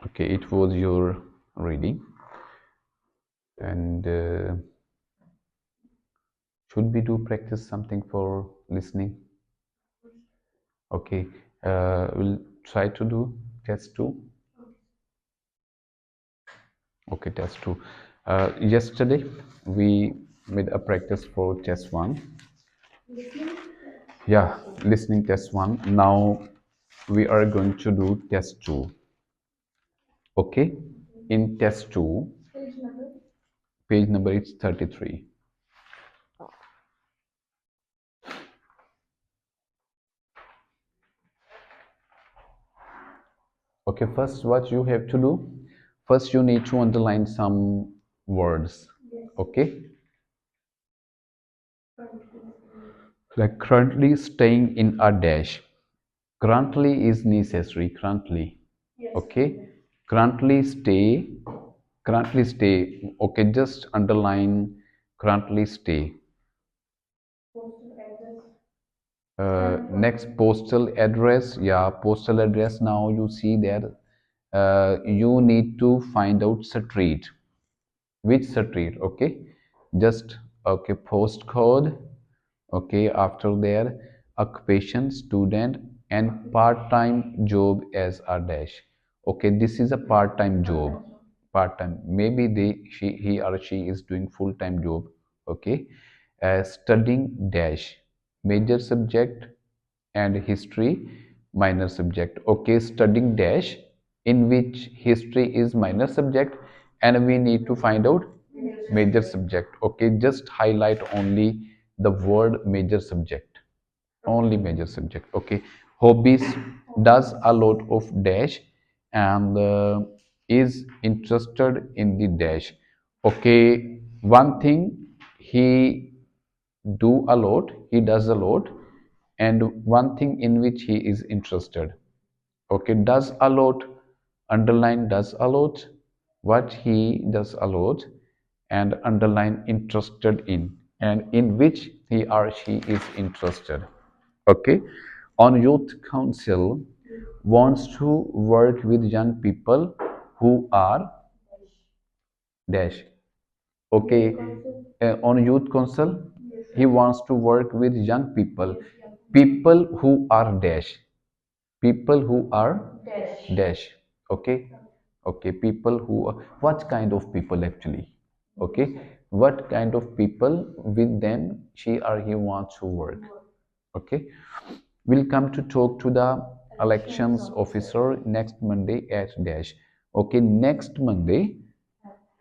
Okay, it was your reading. And should we do practice something for listening? Okay, we'll try to do test two. Okay, test two. Yesterday we made a practice for test one. Yeah, listening test one. Now we are going to do test two. Okay, in test two, page number is 33. Okay, first what you have to do, first you need to underline some words. Okay, like currently staying in a dash. Currently is necessary. Currently, okay. Currently stay. Okay, just underline currently stay. Next, postal address. Yeah, postal address. Now you see that you need to find out street. Which street? Okay, just okay. Postcode. Okay, after there, occupation, student, and part-time job as a dash. Okay, this is a part-time job. Part-time. Maybe he or she is doing full-time job. Okay, studying dash. Major subject and history minor subject. Okay, studying dash, in which history is minor subject, and we need to find out major subject. Okay, just highlight only the word major subject, only major subject. Okay, hobbies, does a lot of dash, and is interested in the dash. Okay, one thing he do a lot, he does a lot, and one thing in which he is interested. Okay, does a lot, underline does a lot, what he does a lot, and underline interested in, and in which he or she is interested. Okay, on youth council, wants to work with young people who are dash. Okay, on youth council, he wants to work with young people, people who are dash, people who are dash. Okay, okay, people who are, what kind of people actually? Okay, what kind of people, with them she or he wants to work. Okay, we'll come to talk to the elections officer next Monday at dash. Okay, next Monday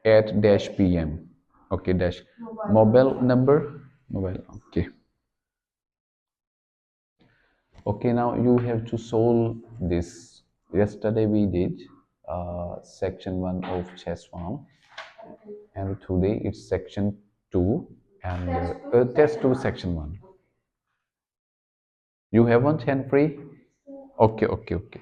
at dash pm. Okay, dash mobile number, mobile. Okay, okay, now you have to solve this. Yesterday we did section 1 of chess 1, and today it's section 2, and test 2 section 1. You haven't hand free? Okay, okay, okay.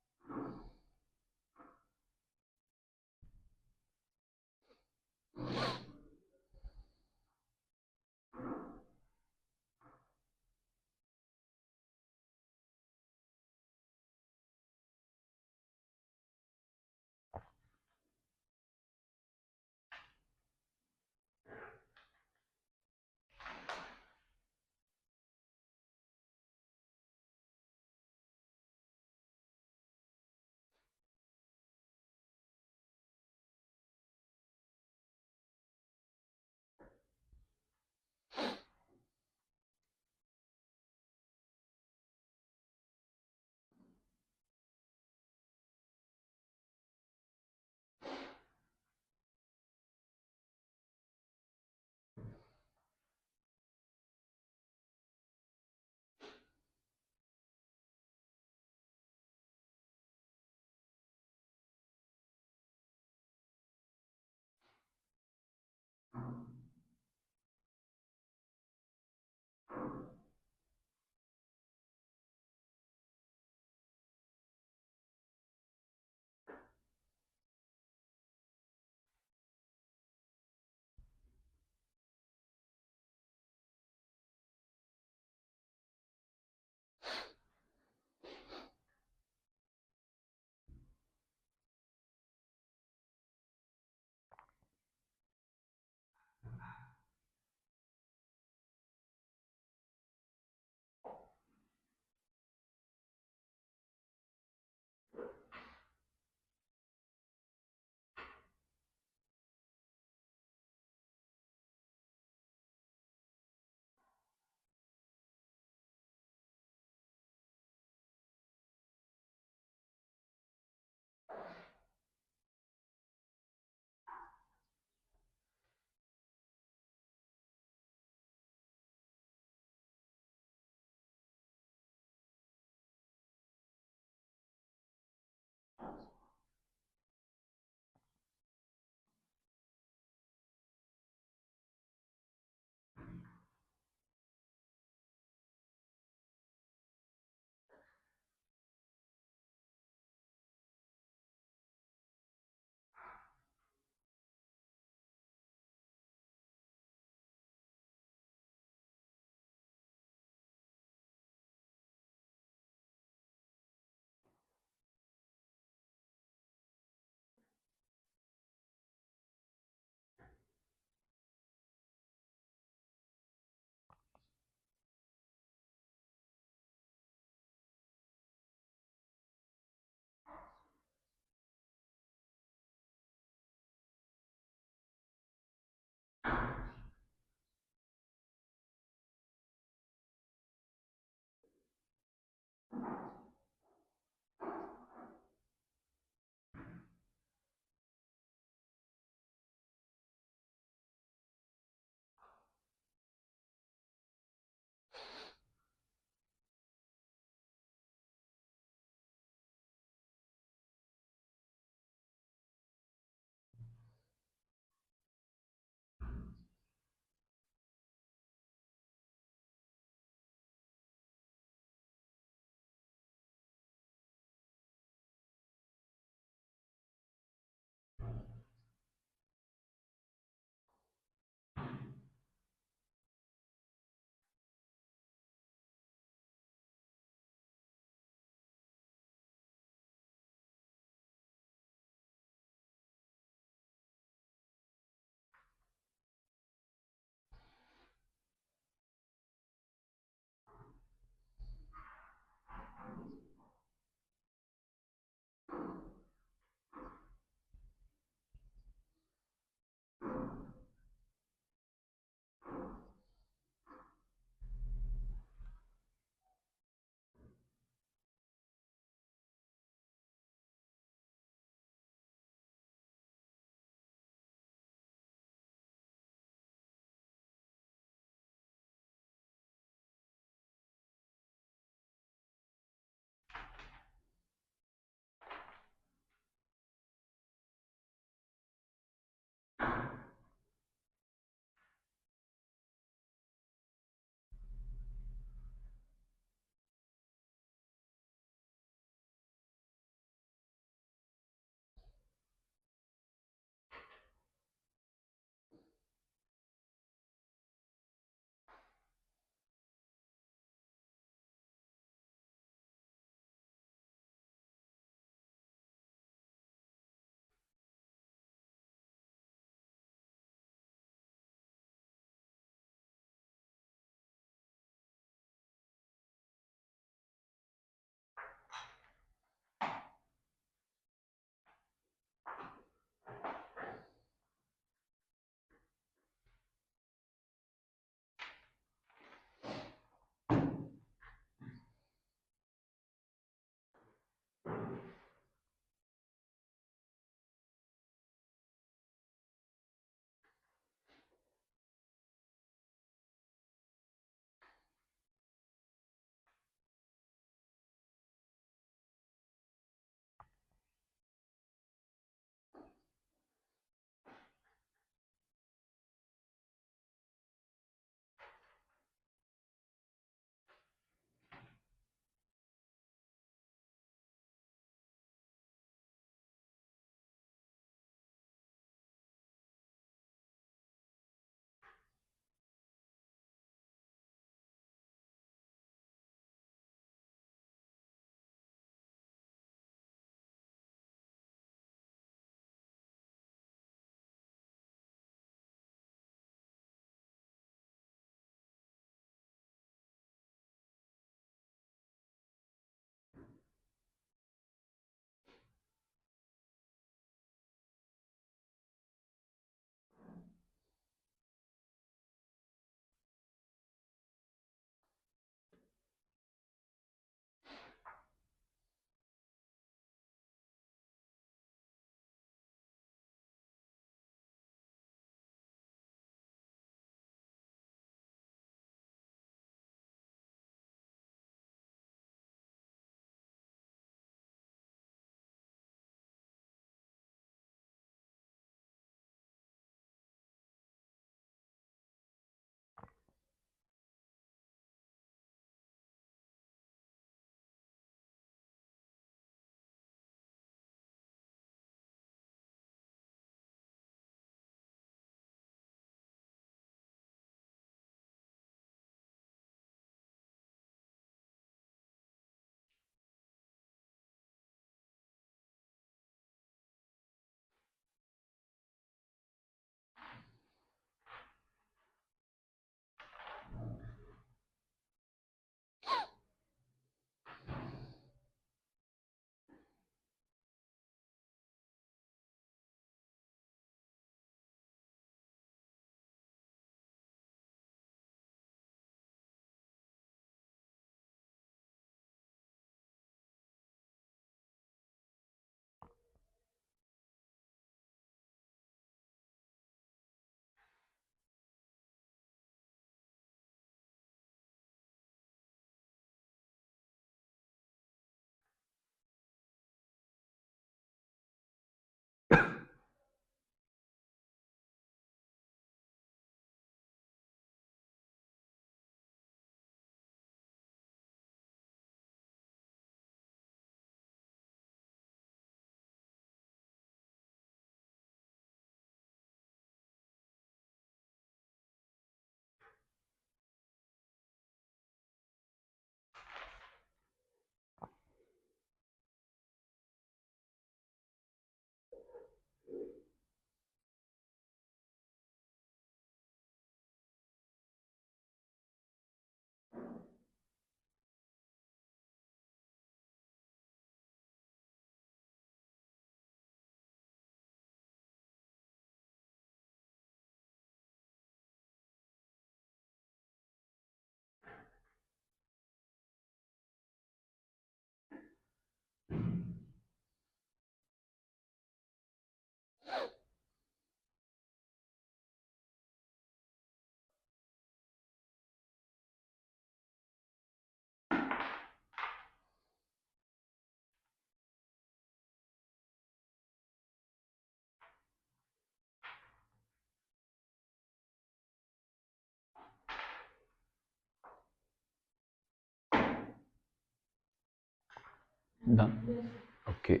Done. Okay.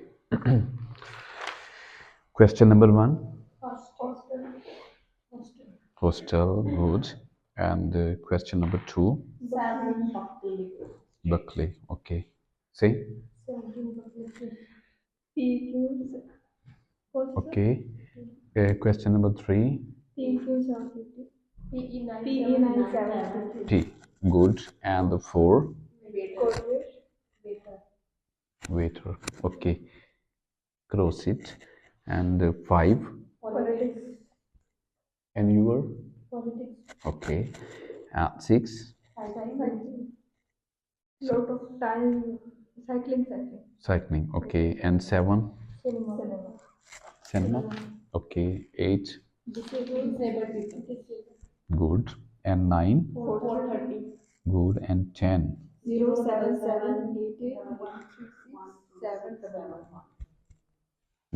Question number one. Hostel, good. And question number two. Buckley. Okay. Say. Okay. Question number three. T. Good. And the four. Waiter. Okay. Cross it. And five. And you were? Okay. Six. Cycling. Okay. And seven. Cinema. Okay. Eight. Good. And nine. Good. And 10.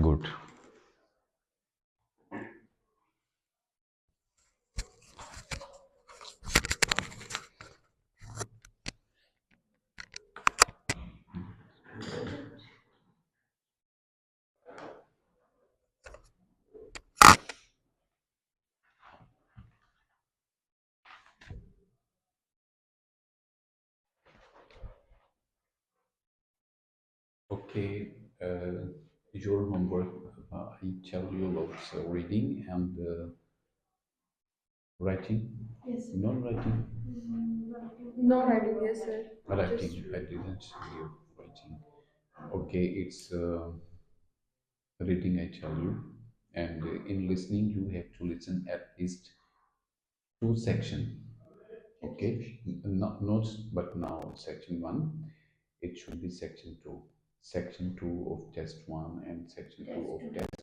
Good. Okay, your homework, I tell you about reading and writing. Non writing. Writing. I didn't hear writing. Okay, it's reading, I tell you. And in listening, you have to listen at least two section. Okay, not but now section one. It should be section two. Section two of test one and section two of test.